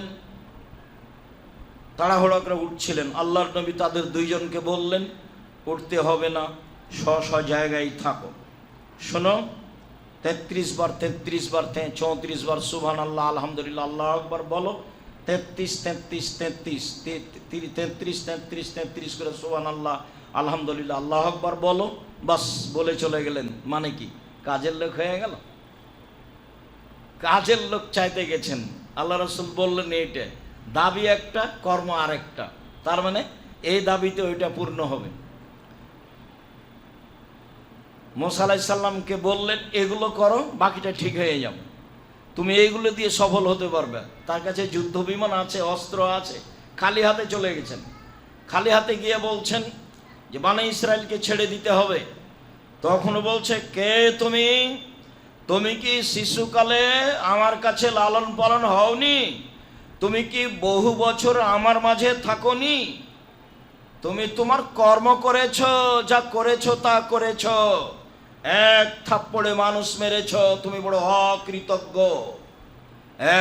তাড়াহুড়া করে উঠছিলেন। আল্লাহর নবী তাদের দুইজনকে বললেন, উঠতে হবে না, স্ব জায়গায় থাকো। শোনো, 33 বার 33 বার 34 বার সুবহানাল্লাহ আলহামদুলিল্লাহ আল্লাহু আকবার বলো। 33 33 33 33 33 33 করে সুবহানাল্লাহ আলহামদুলিল্লাহ আল্লাহু আকবার বলো। বাস, বলে চলে গেলেন। মানে কি? কাজের লোক হয়ে গেল। কাজের লোক চাইতে গেছেন। আল্লাহ রাসূল বললেন, এইটা দাবি একটা, কর্ম আরেকটা। তার মানে এই দাবিতে ওইটা পূর্ণ হবে। মুসা আলাইহিস সালামকে বললেন, এগুলো করো, বাকিটা ঠিক হয়ে যাবে, তুমি এইগুলো দিয়ে সফল হতে পারবে। তার কাছে যুদ্ধ বিমান আছে, অস্ত্র আছে, খালি হাতে চলে গেছেন। খালি হাতে গিয়ে বলছেন যে বনি ইসরাইলকে ছেড়ে দিতে হবে। তখনও বলছে, কে তুমি? তুমি কি শিশুকালে আমার কাছে লালন পালন হওনি? তুমি কি বহু বছর আমার মাঝে থাকোনি? তুমি তোমার কর্ম করেছ, যা করেছ তা করেছ, এক থাপ্পড়ে মানুষ মেরেছ, তুমি বড় অকৃতজ্ঞ।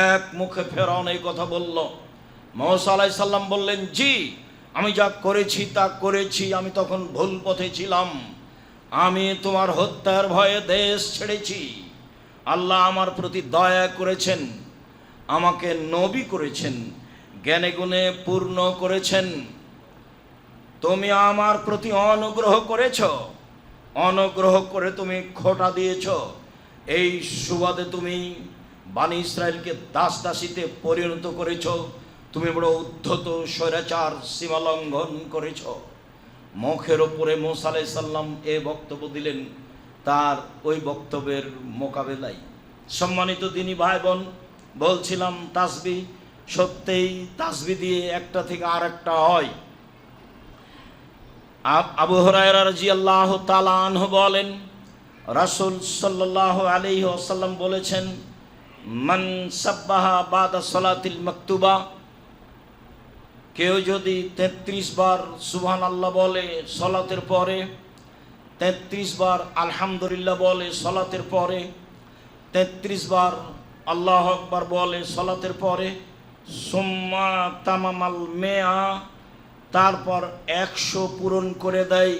এক মুখে ফেরাউন এই কথা বলল। মুসা আলাইহিস সালাম বললেন, জি, আমি যা করেছি তা করেছি, আমি তখন ভুল পথে ছিলাম। আমি তোমার হত্যার ভয়ে দেশ ছেড়েছি। আল্লাহ আমার প্রতি দয়া করেছেন, আমাকে নবী করেছেন, জ্ঞানে গুণে পূর্ণ করেছেন। তুমি আমার প্রতি অনুগ্রহ করেছ, অনুগ্রহ করে তুমি খোঁটা দিয়েছ। এই সুবাদে তুমি বানী ইসরায়েলকে দাস দাসীতে পরিণত করেছ। তুমি বড় উদ্ধত স্বৈরাচার সীমা লঙ্ঘন করেছ। মুখের ওপরে মুসা আলাইহিস সালাম এ বক্তব্য দিলেন তার ওই বক্তব্যের মোকাবেলায়। সম্মানিত দিনী ভাই বোন, বলছিলাম তাসবিহ, সত্যিই তাসবিহ দিয়ে একটা থেকে আর একটা হয়। আবু হুরায়রা রাদিয়াল্লাহু তাআলা আনহু বলেন, রাসূল সাল্লাল্লাহু আলাইহি ওয়াসাল্লাম বলেছেন, মান সাব্বাহা বাদা সালাতিল মাকতুবা, কেউ যদি 33 বার সুবহানাল্লাহ বলে সালাতের পরে, 33 বার আলহামদুলিল্লাহ বলে সালাতের পরে, 33 বার আল্লাহু আকবার বলে সালাতের পরে, সুম্মা তামামাল মেয়া, তারপর 100 পূরণ করে দেয়,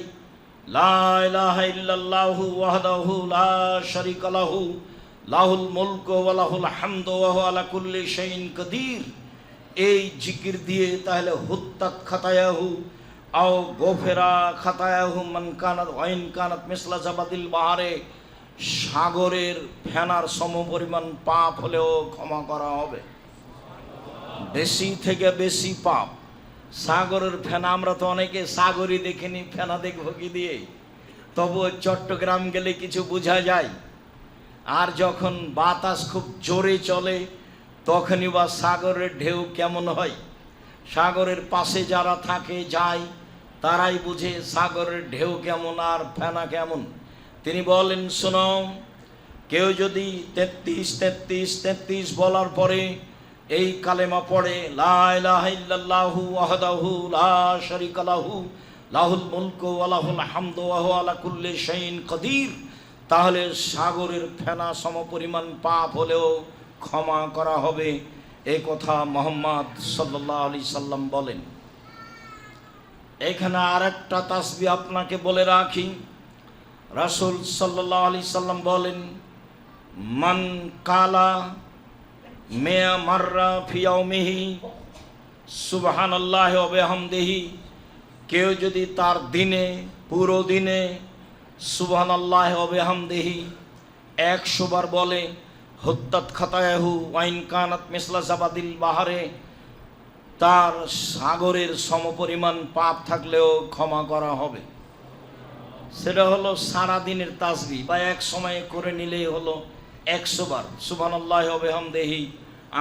লা ইলাহা ইল্লাল্লাহু ওয়াহদাহু লা শারীকা লাহু লাহুল মুলকু ওয়া লাহুল হামদু ওয়া হুয়া আলা কুল্লি শাইইন কাদির, এই জিকির দিয়ে তাহলে হুত্তাত খাতায়াহু আও গোফেরা খাতায়াহু মান কানাত ওয়াইন কানাত মিসলা জাবাদিল বাহারে, সাগরের ফেনার সমপরিমাণ পাপ হলেও ক্ষমা করা হবে। বেশি থেকে বেশি পাপ। সাগরের ফেনা, আমরা তো অনেকে সাগরই দেখিনি, ফেনা দেখবো কি দিয়ে? তবুও চট্টগ্রাম গেলে কিছু বোঝা যায়। আর যখন বাতাস খুব জোরে চলে তখনই বা সাগরের ঢেউ কেমন হয়। সাগরের পাশে যারা থাকে যায় তারাই বুঝে সাগরের ঢেউ কেমন আর ফেনা কেমন। তিনি বলেন, শোনো, কেউ যদি 33 বলার পরে এই কালেমা পড়ে, লা ইলাহা ইল্লাল্লাহু ওয়াহদাহু লা শারীকা লাহু লাহুল মুলকু ওয়া লাহুল হামদু ওয়া হুয়া আলা কুল্লি শাইইন কাদির, তাহলে সাগরের ফেনা সমপরিমাণ পাপ হলেও ক্ষমা করা হবে। এই কথা মুহাম্মদ সাল্লাল্লাহু আলাইহি সাল্লাম বলেন। এখানে আরেকটা তাসবিহ আপনাকে বলে রাখি। রাসূল সাল্লাল্লাহু আলাইহি সাল্লাম বলেন, মান কালা মিয়া মাররা ফি ইয়াউমিহি সুবহানাল্লাহি ওয়া বিহামদিহি, কেউ যদি তার দিনে, পুরো দিনে সুবহানাল্লাহি ওয়া বিহামদিহি 100 বার বলে, হুত্তাত খাতায়াহু ওয়াইন কানাত মিসলা জাবাদিল বাহারে, তার সাগরের সমপরিমাণ পাপ থাকলেও ক্ষমা করা হবে। সেটা হলো সারা দিনের তাসবিহ, বা এক সময়ে করে নিলেই হলো 100 বার সুবহানাল্লাহি ওয়া বিহামদিহি,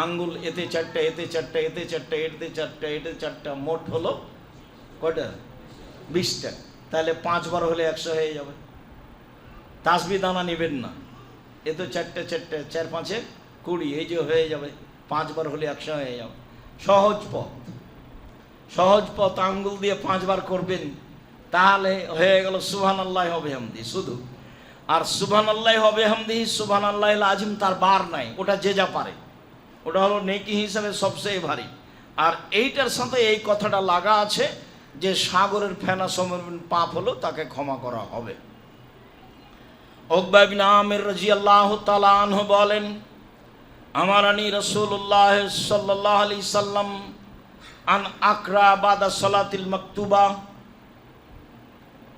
আঙ্গুল এতে 4টা, এতে 4টা, এতে 4টা, এতে 4টা, এতে 4টা, মোট হলো কয়টা? 20টা। তাহলে 5 বার হলে 100 হয়ে যাবে। তাসবিহ দানা নেবেন না, এ তো 4টা 4টা, 4 5 20, এই যে হয়ে যাবে। 5 বার হলে 100 হয়ে যাবে। সহজ পথ, সহজ পথ। আঙ্গুল দিয়ে 5 বার করবেন, তাহলে হয়ে গেল সুবহানাল্লাহি ওয়া বিহামদিহি শুধু। আর সুবহানাল্লাহি ওয়া বিহামদিহি সুবহানাল্লাহিল আযীম, তার বার নাই, ওটা যে যা পারে, ওটা হলো নেকি হিসাবে সবচেয়ে ভারী। আর এইটার সাথে এই কথাটা লাগা আছে যে সাগরের ফেনা সমপরিমাণ পাপ হলো তাকে ক্ষমা করা হবে। উকবা ইবনে আমির রাদিয়াল্লাহু তাআলা আনহু বলেন, আমারানি রাসূলুল্লাহ সাল্লাল্লাহু আলাইহি সাল্লাম আন আকরা বাদা সালাতিল মাকতুবা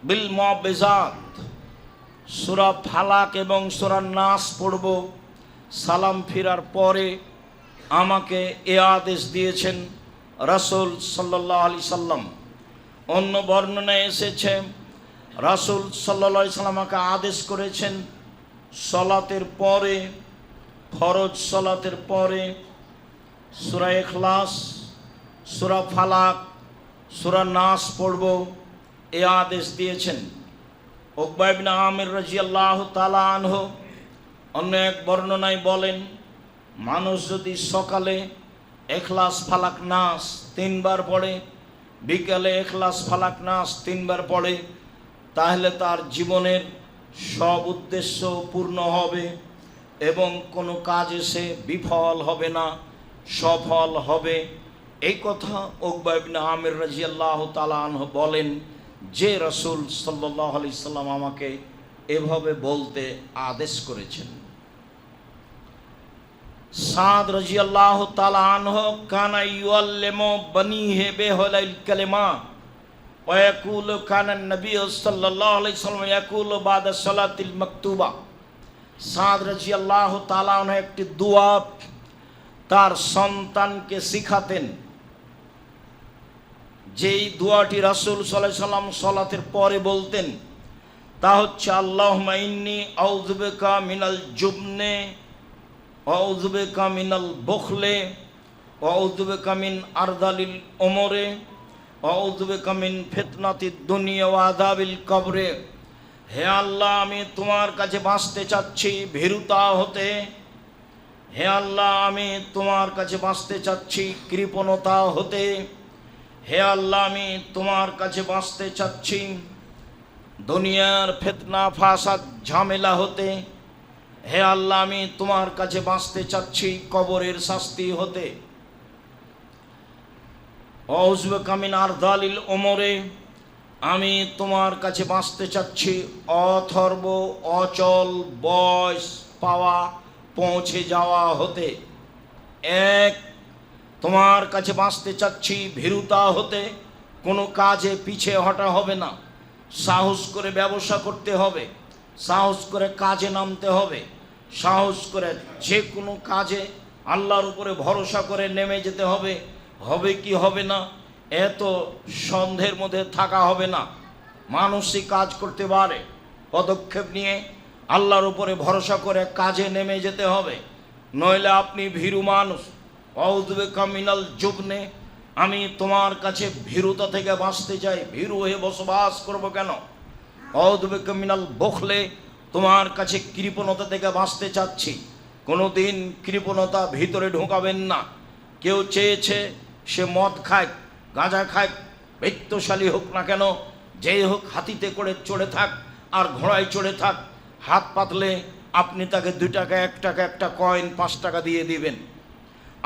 বিল মুআবিজাত, সূরা ফালাক এবং সূরা নাস পড়ব সালাম ফিরার পরে। আমাকে এ আদেশ দিয়েছেন রাসূল সাল্লাল্লাহু আলাইহি সাল্লাম। অন্য বর্ণনায় এসেছে রাসূল সাল্লাল্লাহু আলাইহি সাল্লাম আমাকে আদেশ করেছেন সালাতের পরে, ফরজ সালাতের পরে সূরা ইখলাস, সূরা ফালাক, সূরা নাস পড়ব, এ আদেশ দিয়েছেন। উকবা ইবনে আমির রাদিয়াল্লাহু তাআলা আনহু অন্য এক বর্ণনায় বলেন, মানুষ যদি সকালে ইখলাস ফালাক নাস 3 বার পড়ে, বিকালে ইখলাস ফালাক নাস 3 বার পড়ে, তাহলে তার জীবনের সব উদ্দেশ্য পূর্ণ হবে এবং কোনো কাজে সে বিফল হবে না, সফল হবে। এই কথা উকবা ইবনে আমির রাদিয়াল্লাহু তাআলা আনহু বলেন। যে রাসূল সাল্লাল্লাহু আলাইহি সাল্লাম আমাকে এভাবে বলতে আদেশ করেছেন। সাদ রাদিয়াল্লাহু তাআলা আনহু কানা ইউআল্লিমু বানিহি বিহুলাইল কালিমা ওয়া ইয়াকুলু কানা নবী সাল্লাল্লাহু আলাইহি সাল্লাম ইয়াকুলু বাদা সালাতিল মাকতুবা। সাদ রাদিয়াল্লাহু তাআলা আনহু একটি দোয়া তার সন্তানকে শিখাতেন, যেই দোয়াটি রাসূল সাল্লাল্লাহু আলাইহি সাল্লাম সালাতের পরে বলতেন তা হচ্ছে আল্লাহুম্মা ইন্নী আউযু বিকা মিনাল জুবনে ওয়া আউযু বিকা মিনাল বুখলে ওয়া আউযু বিকা মিন আরদালিল উমরে ওয়া আউযু বিকা মিন ফিতনাতিদ দুনিয়া ওয়া আযাবিল কবরে। হে আল্লাহ, আমি তোমার কাছে বাঁচতে চাচ্ছি ভীরুতা হতে। হে আল্লাহ, আমি তোমার কাছে বাঁচতে চাচ্ছি কৃপণতা হতে। হে আল্লাহ, আমি তোমার কাছে বাঁচতে চাচ্ছি দুনিয়ার ফিতনা ফাসাদ ঝামেলা হতে। হে আল্লাহ, আমি তোমার কাছে বাঁচতে চাচ্ছি কবরের শাস্তি হতে। আউযু বিকা মিন আরদালিল উমরে, আমি তোমার কাছে বাঁচতে চাচ্ছি অথর্ব অচল বয়স পাওয়া পৌঁছে যাওয়া হতে। এক, তোমার কাছে বাঁচতে চাচ্ছি ভীরুতা হতে, কোনো কাজে পিছে হটা হবে না, সাহস করে ব্যবসা করতে হবে, সাহস করে কাজে নামতে হবে, সাহস করে যে কোনো কাজে আল্লাহর উপরে ভরসা করে নেমে যেতে হবে। হবে কি হবে না এত সন্দেহের মধ্যে থাকা হবে না, মানুষই কাজ করতে পারে, পদক্ষেপ নিয়ে আল্লাহর উপরে ভরসা করে কাজে নেমে যেতে হবে, নইলে আপনি ভীরু মানুষ। আউযু বিকা মিনাল জুবনে, আমি তোমার কাছে ভীরুতা থেকে বাঁচতে চাই, ভীরু হয়ে বসবাস করব কেন। আউযু বিকা মিনাল বুখলে, তোমার কাছে কৃপণতা থেকে বাঁচতে চাচ্ছি, কোনো দিন কৃপণতা ভিতরে ঢোকাবেন না। কেউ চেয়েছে সে মদ খায় গাঁজা খায়, বৃত্তশালী হোক না কেন, যেই হোক হাতিতে করে চড়ে থাক আর ঘোড়ায় চড়ে থাক, হাত পাতলে আপনি তাকে 2 টাকা 1 টাকা একটা কয়েন 5 টাকা দিয়ে দিবেন।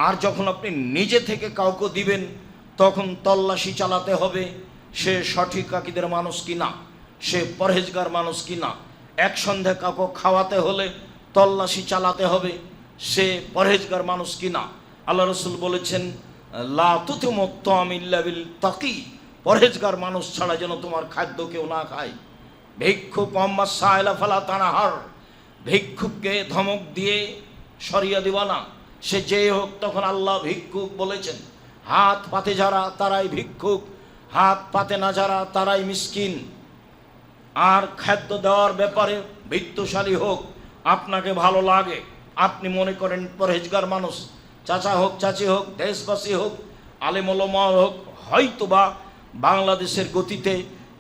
আর যখন আপনি নিজে থেকে কাউকে দিবেন তখন তল্লাশি চালাতে হবে সে সঠিক আকীদার মানুষ কিনা, সে পরহেজগার মানুষ কিনা। এক সন্ধ্যে কাউকে খাওয়াতে হলে তল্লাশি চালাতে হবে সে পরহেজগার মানুষ কিনা। আল্লাহ রাসূল বলেছেন লা তুতিমু তা'আম ইল্লা বিল তাকি, পরহেজগার মানুষ ছাড়া যেন তোমার খাদ্য কেউ না খায়। ভিক্ষুক আম্মা সাইলা ফালা তানাহার, ভিক্ষুককে ধমক দিয়ে সরিয়ে দিবা না, সে যে হোক। তখন আল্লাহ ভিক্ষুক বলেছেন, হাত পাতে যারা তারাই ভিক্ষুক, হাত পাতে না যারা তারাই মিসকিন। আর খাদ্য দেওয়ার ব্যাপারে বৃত্তশালী হোক, আপনাকে ভালো লাগে, আপনি মনে করেন পরহেজগার মানুষ, চাচা হোক চাচি হোক দেশবাসী হোক আলেম ওলামা হোক, হয়তোবা বাংলাদেশের গতিতে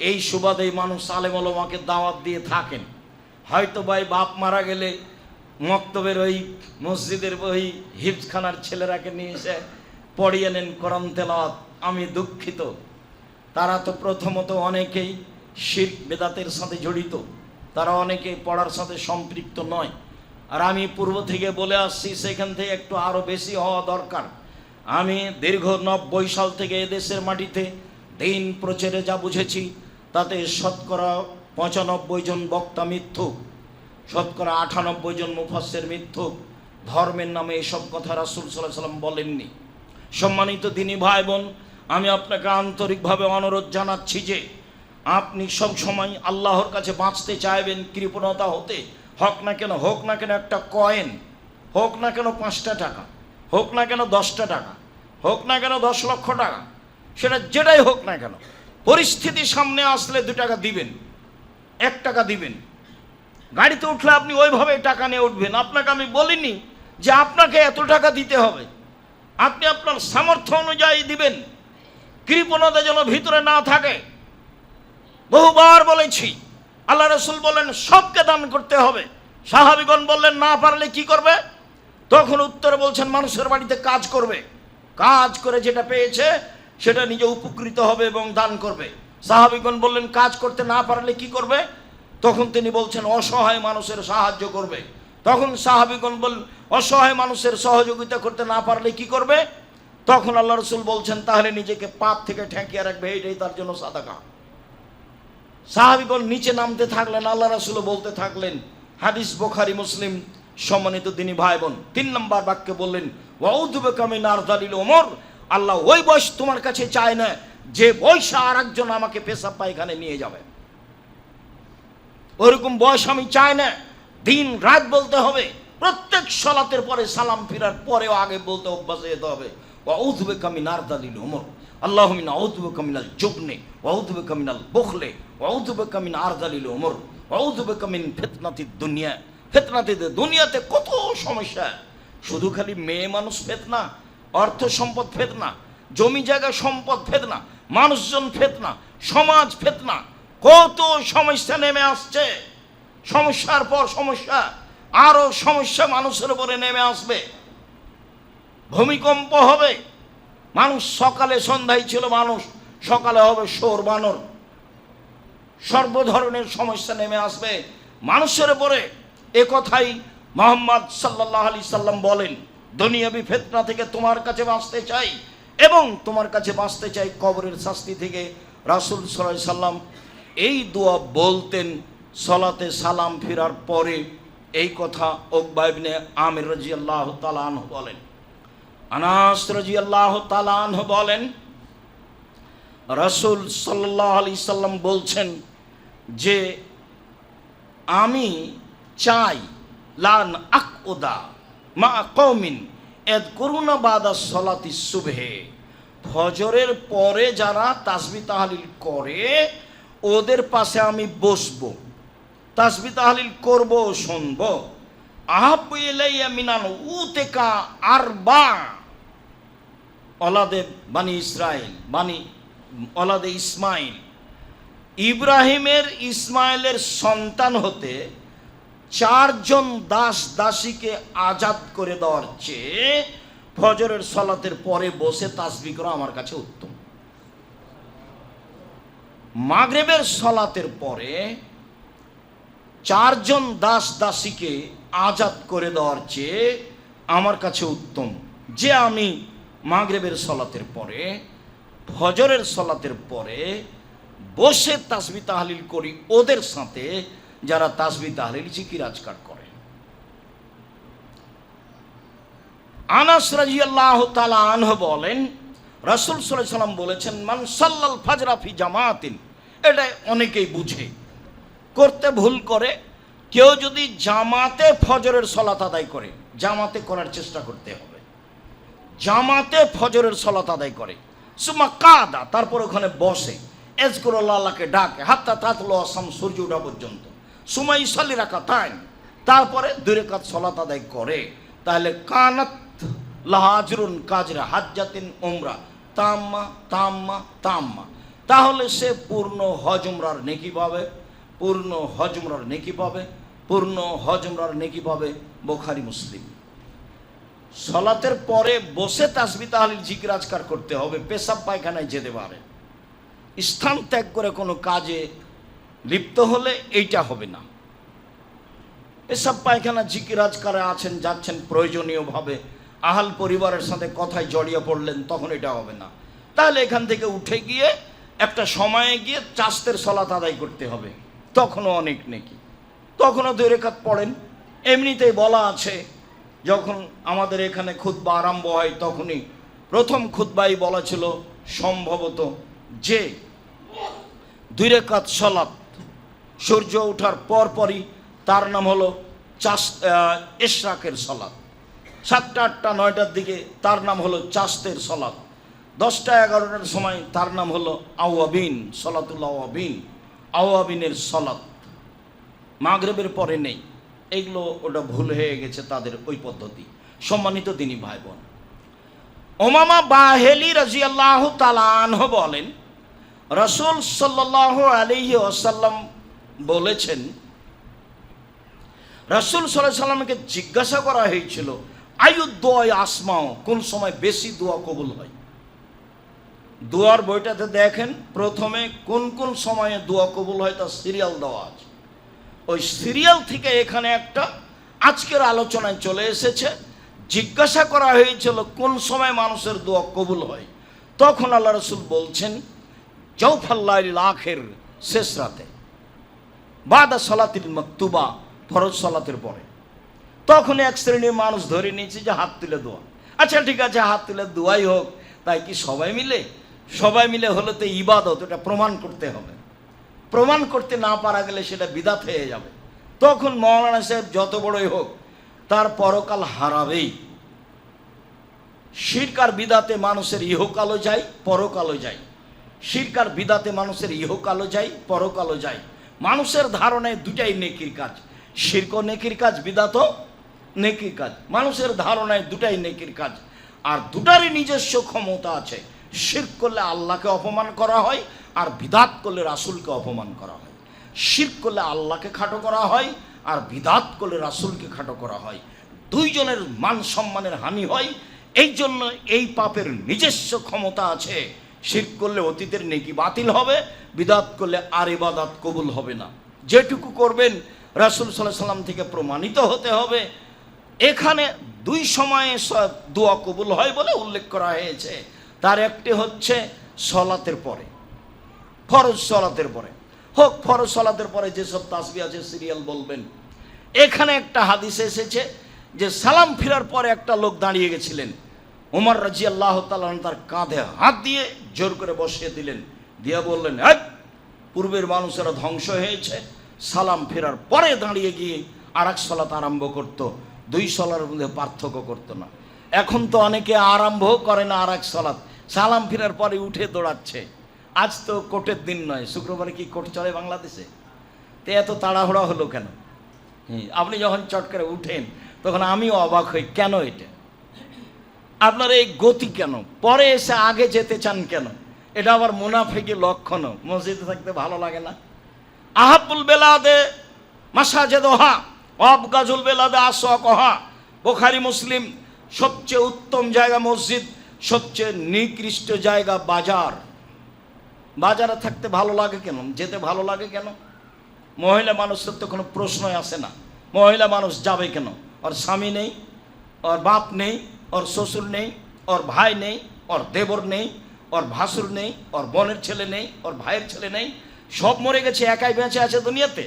এই সুবাদে মানুষ আলেম ওলামাকে দাওয়াত দিয়ে থাকেন। হয়তোবা এই বাপ মারা গেলে মক্তবের ওই মসজিদের ওই হিফজখানার ছেলেরাকে নিয়ে এসে পড়িয়ে নেন কোরআন তেলাওয়াত। আমি দুঃখিত, তারা তো প্রথমত অনেকেই শিরক বেদাতের সাথে জড়িত, তারা অনেকেই পড়ার সাথে সম্পৃক্ত নয়। আর আমি পূর্ব থেকে বলে আসছি সেখান থেকে একটু আরও বেশি হওয়া দরকার। আমি দীর্ঘ 90 সাল থেকে এদেশের মাটিতে দিন প্রচারে যা বুঝেছি তাতে শতকরা 95 জন বক্তা মিথ্যুক, শতকরা 98 জন মুফাসসির মিথ্যুক। ধর্মের নামে এসব কথা রাসূল সাল্লাল্লাহু আলাইহি ওয়াসাল্লাম বলেননি। সম্মানিত দিনী ভাই বোন, আমি আপনাকে আন্তরিকভাবে অনুরোধ জানাচ্ছি যে আপনি সব সময় আল্লাহর কাছে বাঁচতে চাইবেন কৃপণতা হতে। হোক না কেন একটা কয়েন, হোক না কেন 5টা টাকা, হোক না কেন 10টা টাকা, হোক না কেন 10 লক্ষ টাকা, সেটা যেটাই হোক না কেন, পরিস্থিতি সামনে আসলে 2 টাকা দিবেন, 1 টাকা দিবেন। গাড়িতে উঠলে আপনি ওইভাবে টাকা নিয়ে উঠবেন। আপনাকে আমি বলিনি যে আপনাকে এত টাকা দিতে হবে, আপনি আপনার সামর্থ্য অনুযায়ী দিবেন, কৃপণতা যেন ভিতরে না থাকে। বহুবার বলেছি, আল্লাহ রাসূল বলেন সবকে দান করতে হবে। সাহাবীগণ বললেন না পারলে কি করবে? তখন উত্তরে বলছেন মানুষের বাড়িতে কাজ করবে, কাজ করে যেটা পেয়েছে সেটা নিজে উপকৃত হবে এবং দান করবে। সাহাবীগণ বললেন কাজ করতে না পারলে কি করবে? তখন তিনি বলছেন অসহায় মানুষের সাহায্য করবে। তখন সাহাবীগণ বললেন অসহায় মানুষের সহযোগিতা করতে না পারলে কি করবে? তখন আল্লাহ রাসূল বলছেন তাহলে নিজেকে পাপ থেকে ঠেকিয়ে রাখবে, এইটাই তার জন্য সাদাকা। সাহাবীগণ নিচে নামতে থাকলেন, আল্লাহ রাসূল বলতে থাকলেন, হাদিস বুখারী মুসলিম। সম্মানিত দিনী ভাই বোন, 3 নম্বর বাক্যে বললেন, ওয়াউযু বিকা মিন আরযালিল উমর, আল্লাহ ওই বয়স তোমার কাছে চায় না যে বয়সে আর একজন আমাকে পেশাব পায়খানে নিয়ে যাবে। ওরকম বয়স আমি চাই না। দিন রাত বলতে হবে, প্রত্যেক সালাতের পরে সালাম ফিরার পরেও আগে বলতে অভ্যাস যেতে হবে, ওয়াউযু বিকা মিন আরযালিল উমর, আল্লাহুম্মা আউযু বিকা মিনাল জুবনি ওয়াউযু বিকা মিনাল বুখলি ওয়াউযু বিকা মিন আরযালিল উমর ওয়াউযু বিকা মিন ফিতনাতিদ দুনিয়া। ফিতনাতিদ দুনিয়াতে কত সমস্যা, শুধু খালি মেয়ে মানুষ ফিতনা, অর্থ সম্পদ ফিতনা, জমি জায়গা সম্পদ ফিতনা, মানুষজন ফিতনা, সমাজ ফিতনা, কত সমস্যা নেমে আসছে। সমস্যার পর সমস্যা, আরো সমস্যা মানুষের উপরে নেমে আসবে। ভূমিকম্প হবে, মানুষ সকালে সন্ধ্যায় ছিল মানুষ, সকালে হবে শোর বানর। সর্ব ধরনের সমস্যা নেমে আসবে মানুষের উপরে। এ কথাই মুহাম্মদ সাল্লাল্লাহু আলাইহি সাল্লাম বলেন, দুনিয়াবি ফিতনা থেকে তোমার কাছে বাঁচতে চাই এবং তোমার কাছে বাঁচতে চাই কবরের শাস্তি থেকে। রাসূল সাল্লাল্লাহু আলাইহি সাল্লাম এই দোয়া বলতেন সালাতে সালাম ফিরার পরে। এই কথা উকবা ইবনে আমির রাদিয়াল্লাহু তাআলা আনহু বলেন। আনাস রাদিয়াল্লাহু তাআলা আনহু বলেন, রাসূল সাল্লাল্লাহু আলাইহি সাল্লাম বলছেন যে আমি চাই লান আকউদা মা কওমিন ইয়াযকুরুনা বাদা সালাতি সুবহে, ফজরের পরে যারা তাসবিহ তাহলিল করে ওদের পাশে আমি বসবো, তাসবিহ তাহলিল করব, শুনবো। আহাব্বু ইলাইয়া মিনান উতিকা আরবা ওলাদে বানি ইসরাইল, বানি ওলাদে ইসমাইল, ইব্রাহিমের ইসমাইলের সন্তান হতে 4 জন দাস দাসীকে আজাদ করে দেওয়ার চেয়ে ফজরের সালাতের পরে বসে তাসবিহ করা আমার কাছে উত্তম। মাগরিবের সালাতের পরে 4 জন দাস দাসীকে আজাদ করে দেওয়ার চেয়ে আমার কাছে উত্তম যে আমি মাগরিবের সালাতের পরে ফজরের সালাতের পরে বসে তাসবিহ তাহলিল করি ওদের সাথে যারা তাসবিহ তাহলিল জিকির আজকার করে। আনাস রাদিয়াল্লাহু তাআলা আনহু বলেন, রাসূল সাল্লাল্লাহু আলাইহি সাল্লাম বলেছেন, মান সাল্লাল ফাজরা ফি জামাতিন। এটা অনেকেই বুঝে, করতে ভুল করে। কেউ যদি জামাতে ফজরের সালাত আদায় করে, জামাতে করার চেষ্টা করতে হবে, জামাতে ফজরের সালাত আদায় করে, সুমা কাদা, তারপর ওখানে বসে, এজকুরুল্লাহ, আল্লাহকে ডাকে, হাত্তা তাতলু আসাম, সূর্য ওঠা পর্যন্ত, সুমা ইসাল্লি রাকাতাইন, তারপরে 2 রাকাত সালাত আদায় করে, তাহলে কানাত লাহা আজরুন কাজরা হাজ্জাতিন উমরা তাম্মা তাম্মা তাম্মা, তাহলে সে পূর্ণ হজ উমরার নেকি পাবে, পূর্ণ হজ উমরার নেকি পাবে, পূর্ণ হজ উমরার নেকি পাবে। বুখারী মুসলিম। সালাতের পরে বসে তাসবিহ তাহলিল জিকির আজকার করতে হবে। পেশাব পায়খানায় যেতে পারে, স্থান ত্যাগ করে কোনো কাজে লিপ্ত হলে এইটা হবে না। পেশাব পায়খানা জিকির আজকারে আছেন, যাচ্ছেন প্রয়োজনীয়ভাবে, আহাল পরিবারের সাথে কথায় জড়িয়ে পড়লেন, তখন এটা হবে না। তাহলে এখান থেকে উঠে গিয়ে একটা সময়ে গিয়ে চাস্তের সালাত আদায় করতে হবে, তখনও অনেক নেকি, তখনও 2 রাকাত পড়েন। এমনিতেই বলা আছে, যখন আমাদের এখানে খুতবা আরম্ভ হয় তখনই প্রথম খুতবাই বলা ছিল সম্ভবত যে 2 রাকাত সালাত সূর্য ওঠার পরপরই তার নাম হলো ইশরাকের সালাত, 7টা 8টা 9টার দিকে তার নাম হলো চাস্তের সালাত, 10টা 11টার সময় তার নাম হলো আওয়াবিন, সালাতুল আওয়াবিন, আওয়াবিনের সালাত। মাগরিবের পরে নেই, এইগুলো ওটা ভুল হয়ে গেছে তাদের ওই পদ্ধতি। সম্মানিত দিনী ভাই বোন, উমামা বাহেলি রাদিয়াল্লাহু তাআলা আনহু বলেন, রাসূল সাল্লাল্লাহু আলাইহি ওয়াসাল্লাম বলেছেন, রাসূল সাল্লাল্লাহু আলাইহি ওয়াসাল্লামকে জিজ্ঞাসা করা হয়েছিল, আয়ুদ্দোয়া আসমাও, কোন সময় বেশি দোয়া কবুল হয়। দোয়ার বইটাতে দেখেন প্রথমে কোন কোন সময়ে দোয়া কবুল হয় তার সিরিয়াল দেওয়া আছে। ওই সিরিয়াল থেকে এখানে একটা আজকের আলোচনায় চলে এসেছে। জিজ্ঞাসা করা হয়েছিল কোন সময় মানুষের দোয়া কবুল হয়, তখন আল্লাহ রাসূল বলছেন জওফাল লাইলিল আখির, শেষ রাতে। বাদা সালাতিল মাকতুবা, ফরজ সালাতের পরে। তখন এক শ্রেণীর মানুষ ধরে নিয়েছে যে হাত তুলে দোয়া। আচ্ছা ঠিক আছে, হাত তুলে দোয়াই হোক, তাই কি সবাই মিলে? সবাই মিলে হলে তো ইবাদত, এটা প্রমাণ করতে হবে। প্রমাণ করতে না পারা গেলে সেটা বিদাত হয়ে যাবে। তখন মৌলানা সাহেব যত বড়ই হোক, তার পরকাল হারাবেই। শিরক আর বিদাতে মানুষের ইহকালও যায়, পরকালও যায়। শিরক আর বিদাতে মানুষের ইহকালও যায়, পরকালও যায়। মানুষের ধারণায় দুটাই নেকির কাজ, শিরকও নেকির কাজ, বিদাতও নেকির কাজ। মানুষের ধারণায় দুটাই নেকির কাজ, আর দুটারই নিজস্ব ক্ষমতা আছে। শিরক করলে আল্লাহকে অপমান করা হয়, আর বিদাত করলে রাসূলকে অপমান করা হয়। শিরক করলে আল্লাহকে খাটো করা হয়, আর বিদাত করলে রাসূলকে খাটো করা হয়। দুইজনের মান সম্মানের হানি হয়। এই জন্য এই পাপের নিজস্ব ক্ষমতা আছে। শিরক করলে অতীতের নেকি বাতিল হবে, বিদাত করলে আর ইবাদত কবুল হবে না। যেটুকু করবেন রাসূল সাল্লাল্লাহু আলাইহি ওয়াসাল্লাম থেকে প্রমাণিত হতে হবে। এখানে দুই সময়ে দোয়া কবুল হয় বলে উল্লেখ করা হয়েছে। তার একটি হচ্ছে সলাতের পরে, ফরজ সলাতের পরে হোক। ফরজ সলাতের পরে যেসব তাসবিহ আছে সিরিয়াল বলবেন। এখানে একটা হাদিস এসেছে যে সালাম ফিরার পরে একটা লোক দাঁড়িয়ে গেছিলেন। ওমর রাদিয়াল্লাহু তাআলা তার কাঁধে হাত দিয়ে জোর করে বসিয়ে দিলেন, দিয়ে বললেন, এই পূর্বের মানুষেরা ধ্বংস হয়েছে, সালাম ফেরার পরে দাঁড়িয়ে গিয়ে আর এক সলাত আরম্ভ করত, দুই সলার মধ্যে পার্থক্য করতো না। এখন তো অনেকে আরম্ভ করে না আর এক সলাত, সালাম ফেরার পরে উঠে দৌড়াচ্ছে। আজ তো কোর্টের দিন নয়, শুক্রবারে কি কোর্ট চলে বাংলাদেশে? তো এত তাড়াহুড়া হলো কেন? আপনি যখন চট করে উঠেন তখন আমিও অবাক হই, কেন এটা? আপনার এই গতি কেন? পরে এসে আগে যেতে চান কেন? এটা আবার মুনাফিকি লক্ষণ। মসজিদে থাকতে ভালো লাগে না? আহাবুল বেলাদে মাসাজেদোহা অবগাজুল বেলাদে আসওয়াকহা, বুখারী মুসলিম। সবচেয়ে উত্তম জায়গা মসজিদ, সবচেয়ে নিকৃষ্ট জায়গা বাজার। বাজারে থাকতে ভালো লাগে কেন? যেতে ভালো লাগে কেন? মহিলা মানুষের তো কোনো প্রশ্নই আসে না। মহিলা মানুষ যাবে কেন? ওর স্বামী নেই, ওর বাপ নেই, ওর শ্বশুর নেই, ওর ভাই নেই, ওর দেবর নেই, ওর ভাসুর নেই, ওর বোনের ছেলে নেই, ওর ভাইয়ের ছেলে নেই, সব মরে গেছে, একাই বেঁচে আছে দুনিয়াতে।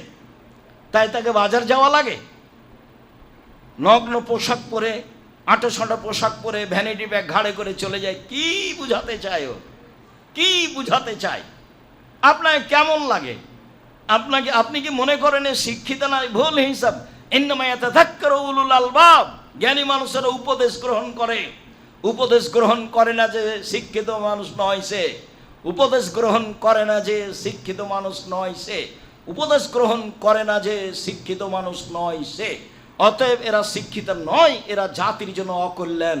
তাই তাকে বাজার যাওয়া লাগে? নগ্ন পোশাক পরে, আঁটো-সাঁটো পোশাক পরে, ভ্যানিটি ব্যাগ ঘাড়ে করে চলে যায়। কি বুঝাতে চায় ও? কি বুঝাতে চায়? আপনাকে কেমন লাগে? আপনি কি মনে করেন শিক্ষিত না? ভুল হিসাব। ইন্নামা ইয়াতাযাক্কারু উলুল আলবাব। জ্ঞানী মানুষেরা উপদেশ গ্রহণ করে। উপদেশ গ্রহণ করে না যে শিক্ষিত মানুষ নয় সে। উপদেশ গ্রহণ করে না যে শিক্ষিত মানুষ নয় সে। উপদেশ গ্রহণ করে না যে শিক্ষিত মানুষ নয় সে। অতএব এরা শিক্ষিত নয়, এরা জাতির জন্য অকল্যাণ।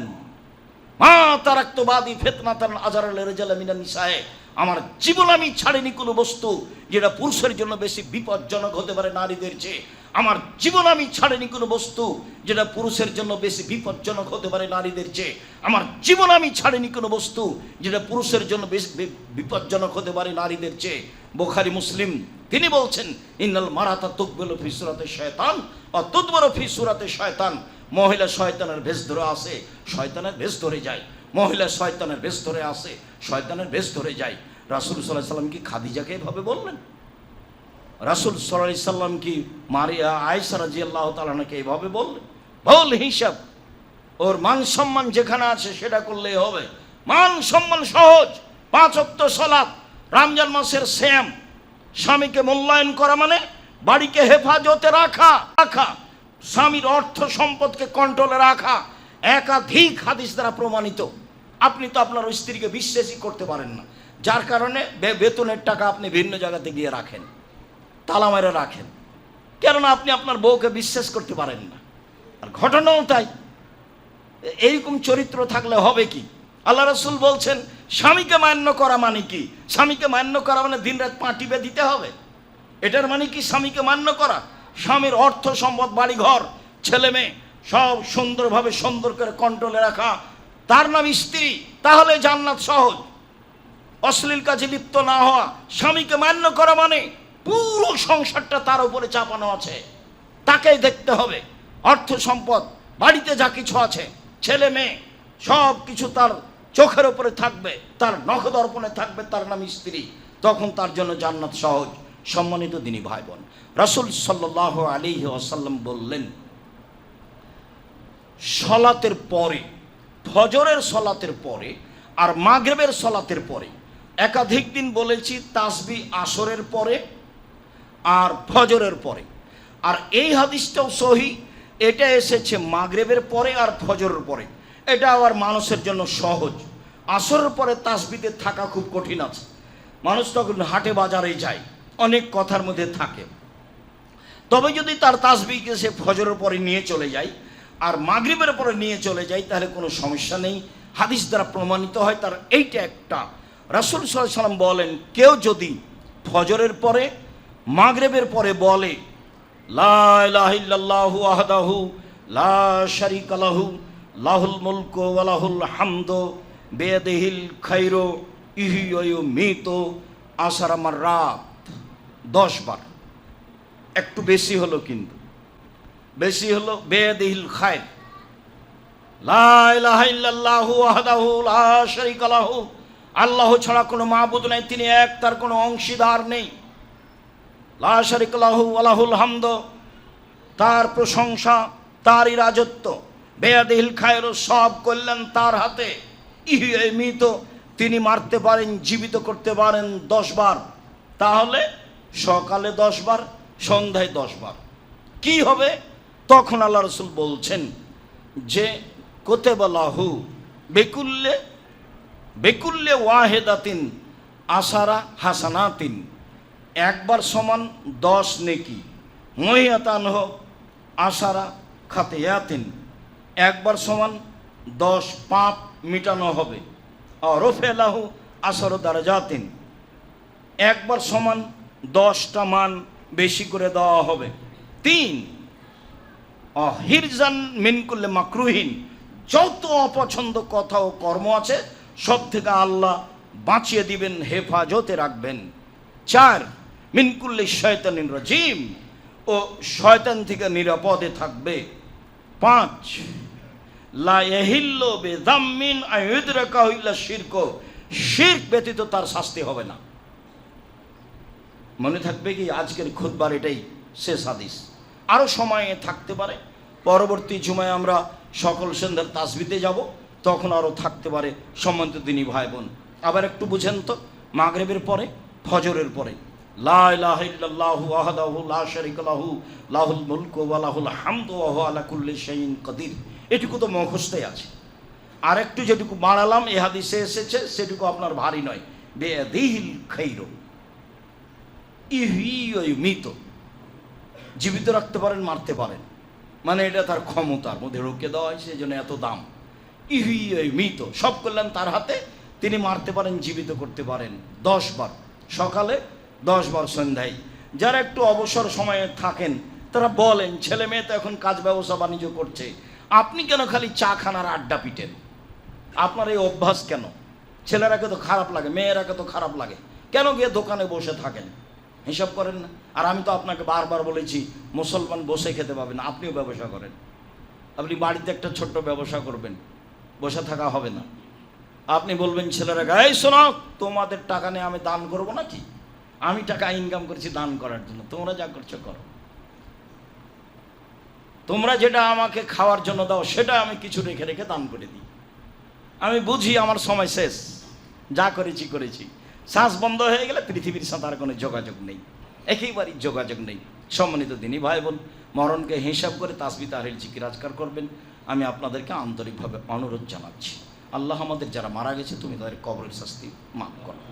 মা তারাক্তুবাদি ফিতনাতান আযারাল রিজাল মিনান নিসায়ে। আমার জীবন আমি ছাড়িনি কোনো বস্তু যেটা পুরুষের জন্য বেশি বিপজ্জনক হতে পারে নারীদের চেয়ে। আমার জীবন আমি ছাড়িনি কোনো বস্তু যেটা পুরুষের জন্য বেশি বিপজ্জনক হতে পারে নারীদের চেয়ে। আমার জীবন আমি ছাড়িনি কোনো বস্তু যেটা পুরুষের জন্য বেশি বিপজ্জনক হতে পারে নারীদের চেয়ে। বুখারী মুসলিম। তিনি বলছেন, ইন্নাল মারাতা তুকবিলু ফি সূরাতি শয়তান ওয়া তুদবিরু ফি সূরাতি শয়তান। মহিলা শয়তানের ভেষ ধরে আসে, শয়তানের ভেষ ধরে যায়। মহিলা শয়তানের ভেষ ধরে আসে, শয়তানের ভেষ ধরে যায়। রাসূল সাল্লাল্লাহু আলাইহি সাল্লাম কি খাদিজাকে এভাবে বললেন? রাসূল সাল্লাল্লাহু আলাইহি সাল্লাম কি মারিয়া আয়েশা রাদিয়াল্লাহু তাআলা আনহাকে এভাবে বললেন? ভুল হিসাব। ওর মান সম্মান যেখানে আছে সেটা করলেই হবে। মান সম্মান সহজ। 5 ওয়াক্ত সালাত, রমজান মাসের সিয়াম। স্বামীকে মূল্যায়ন করা মানে বাড়িকে হেফাজতে রাখা। স্বামীর অর্থ সম্পদকে কন্ট্রোলে রাখা। একাধিক হাদিস দ্বারা প্রমাণিত। আপনি তো আপনার স্ত্রীকে বিশ্বাসই করতে পারেন না, যার কারণে বেতনের টাকা আপনি ভিন্ন জায়গাতে গিয়ে রাখেন, তালা মেরে রাখেন, কেননা আপনি আপনার বউকে বিশ্বাস করতে পারেন না। আর ঘটনাও তাই। এইরকম চরিত্র থাকলে হবে কি? আল্লাহ রাসূল বলছেন, স্বামীকে মান্য করা মানে কি? স্বামীকে মান্য করা মানে দিন রাত পা টিপে দিতে হবে? এটার মানে কি স্বামীকে মান্য করা? স্বামীর অর্থ সম্পদ, বাড়ি ঘর, ছেলে মেয়ে সব সুন্দরভাবে সুন্দর করে কন্ট্রোলে রাখা, তার নাম স্ত্রী। তাহলে জান্নাত সহজ। অশ্লীল কাজে লিপ্ত না হওয়া। স্বামীকে মান্য করা মানে পুরো সংসারটা তার উপরে চাপানো আছে, তাকেই দেখতে হবে। অর্থ সম্পদ, বাড়িতে যা কিছু আছে, ছেলে মেয়ে সব কিছু তার চোখের উপরে থাকবে, তার নখদর্পণে থাকবে, তার নাম স্ত্রী। তখন তার জন্য জান্নাত সহজ। সম্মানিত দিনী ভাই বোন, রাসূল সাল্লাল্লাহু আলাইহি ওয়াসাল্লাম বললেন, সলাতের পরে, ফজরের সলাতের পরে আর মাগরিবের সলাতের পরে, একাধিক দিন বলেছি তাসবিহ আসরের পরে আর ফজরের পরে, আর এই হাদিসটাও সহি, এটা এসেছে মাগরিবের পরে আর ফজরের পরে। এটা আবার মানুষের জন্য সহজ। আসরের পরে তাসবিতে থাকা খুব কঠিন আছে, মানুষ তখন হাটে বাজারে যায়, অনেক কথার মধ্যে থাকে। তবে যদি তার তাসবিহকে সে ফজরের পরে নিয়ে চলে যায় আর মাগরিবের পরে নিয়ে চলে যায়, তাহলে কোনো সমস্যা নেই, হাদিস দ্বারা প্রমাণিত হয়। তার এইটা একটা, রাসূল সাল্লাল্লাহু আলাইহি ওয়াসাল্লাম বলেন, কেউ যদি ফজরের পরে মাগরিবের পরে বলে লা ইলাহা ইল্লাল্লাহু ওয়াহদাহু লা শারীকা লাহু লাহুল মুলকু ওয়া লাহুল হামদু বিয়াদিহিল খায়রু ইহয়ি ওয়া ইউমীতু আশারা মাররাত, 10 বার, একটু বেশি হলো, কিন্তু বেশি হলো বিয়াদিহিল খায়র, লা ইলাহা ইল্লাল্লাহু ওয়াহদাহু লা শারীকা লাহু, আল্লাহ ছাড়া কোনো মাবুদ নাই, তিনি এক, তার কোনো অংশীদার নেই। লা শারীকা লাহু ওয়া লাহুল হামদু, তার প্রশংসা, তারই রাজত্ব। বিয়াদিহিল খায়রু, সব কল্যাণ তার হাতে। ইহয়ি ওয়া ইউমীতু, তিনি মারতে পারেন, জীবিত করতে পারেন 10 বার। তাহলে সকালে 10 বার, সন্ধ্যায় 10 বার। কি হবে তখন? আল্লাহ রাসূল বলছেন যে কুতিবা লাহু বিকুল্লি ওয়াহিদাতিন আশারা হাসানাতিন, একবার সমান 10 নেকি, মুহিয়াতানহু আশারা খাতিয়াতিন, একবার সমান 10 পাপ মিটানো হবে। আর রফেলাহু আশারু দারাজাতিন, একবার সমান 10টা মান বেশি করে দেওয়া হবে। 3 হিরজান মিন কুল্লি মাকরুহিন, যত অপছন্দ কথা ও কর্ম আছে সব থেকে আল্লাহ বাঁচিয়ে দিবেন, হেফাজতে রাখবেন। 4 মিন কুল্লি শয়তানির রাজিম, ও শয়তান থেকে নিরাপদে থাকবে। 5 লা ইয়াহিল্লু বিযাম্মিন আইয়ুদরাকাহু ইল্লা শিরক, শিরক ব্যতীত তার শাস্তি হবে না। মনে থাকবে কি আজকের খুতবার এটাই শেষ হাদিস, আরও সময় থাকতে পারে, পরবর্তী জুমায় আমরা সকল সন্ধ্যার তাসবিতে যাব, তখন আরও থাকতে পারে। সম্মানিত দিনী ভাই বোন, আবার একটু বুঝেন তো, মাগরিবের পরে, ফজরের পরে লা ইলাহা ইল্লাল্লাহু ওয়াহদাহু লা শারীকা লাহু লাহুল মুলকু ওয়া লাহুল হামদু ওয়া হুয়া আলা কুল্লি শাইইন কাদির, এটুকু তো মুখস্থই আছে। আর একটু যেটুকু বাড়ালাম, এই হাদিসে এসেছে, সেটুকু আপনার ভারী নয়। বিয়াদিহিল খায়রু ইহয়ি ওয়া ইউমীতু, জীবিত রাখতে পারেন, মারতে পারেন, মানে এটা তার ক্ষমতার মধ্যে রুখে দেওয়া হয়েছে, এই জন্য এত দাম। ইহয়ি ওয়া ইউমীতু, সব কল্যাণ তার হাতে, তিনি মারতে পারেন, জীবিত করতে পারেন। 10 বার সকালে, 10 বার সন্ধ্যায়। যারা একটু অবসর সময়ে থাকেন তারা বলেন, ছেলে মেয়ে তো এখন কাজ ব্যবসা বাণিজ্য করছে, আপনি কেন খালি চা খানার আড্ডা পিটেন? আপনার এই অভ্যাস কেন? ছেলেরাকে তো খারাপ লাগে, মেয়েরাকে তো খারাপ লাগে, কেন গিয়ে দোকানে বসে থাকেন? হিসাব করেন না? আর আমি তো আপনাকে বারবার বলেছি মুসলমান বসে খেতে পাবেন, আপনিও ব্যবসা করেন। আপনি বাড়িতে একটা ছোট্ট ব্যবসা করবেন, বসে থাকা হবে না। আপনি বলবেন ছেলেরাকে, এই শোনো, তোমাদের টাকা নিয়ে আমি দান করবো নাকি? আমি টাকা ইনকাম করেছি দান করার জন্য, তোমরা যা করছো করো। তোমরা যেটা আমাকে খাওয়ার জন্য দাও সেটা আমি কিছু রেখে রেখে দান করে দিই। আমি বুঝি আমার সময় শেষ, যা করেছি করেছি, শ্বাস বন্ধ হয়ে গেলে পৃথিবীর সাথে আর কোনো যোগাযোগ নেই, একেবারেই যোগাযোগ নেই। সম্মানিত দিনী ভাই বোন, মরণকে হিসাব করে তাসবিহ তাহলিল জিকির আজকার করবেন। আমি আপনাদেরকে আন্তরিকভাবে অনুরোধ জানাচ্ছি, আল্লাহ আমাদের যারা মারা গেছে তুমি তাদের কবরের শাস্তি মাফ করো।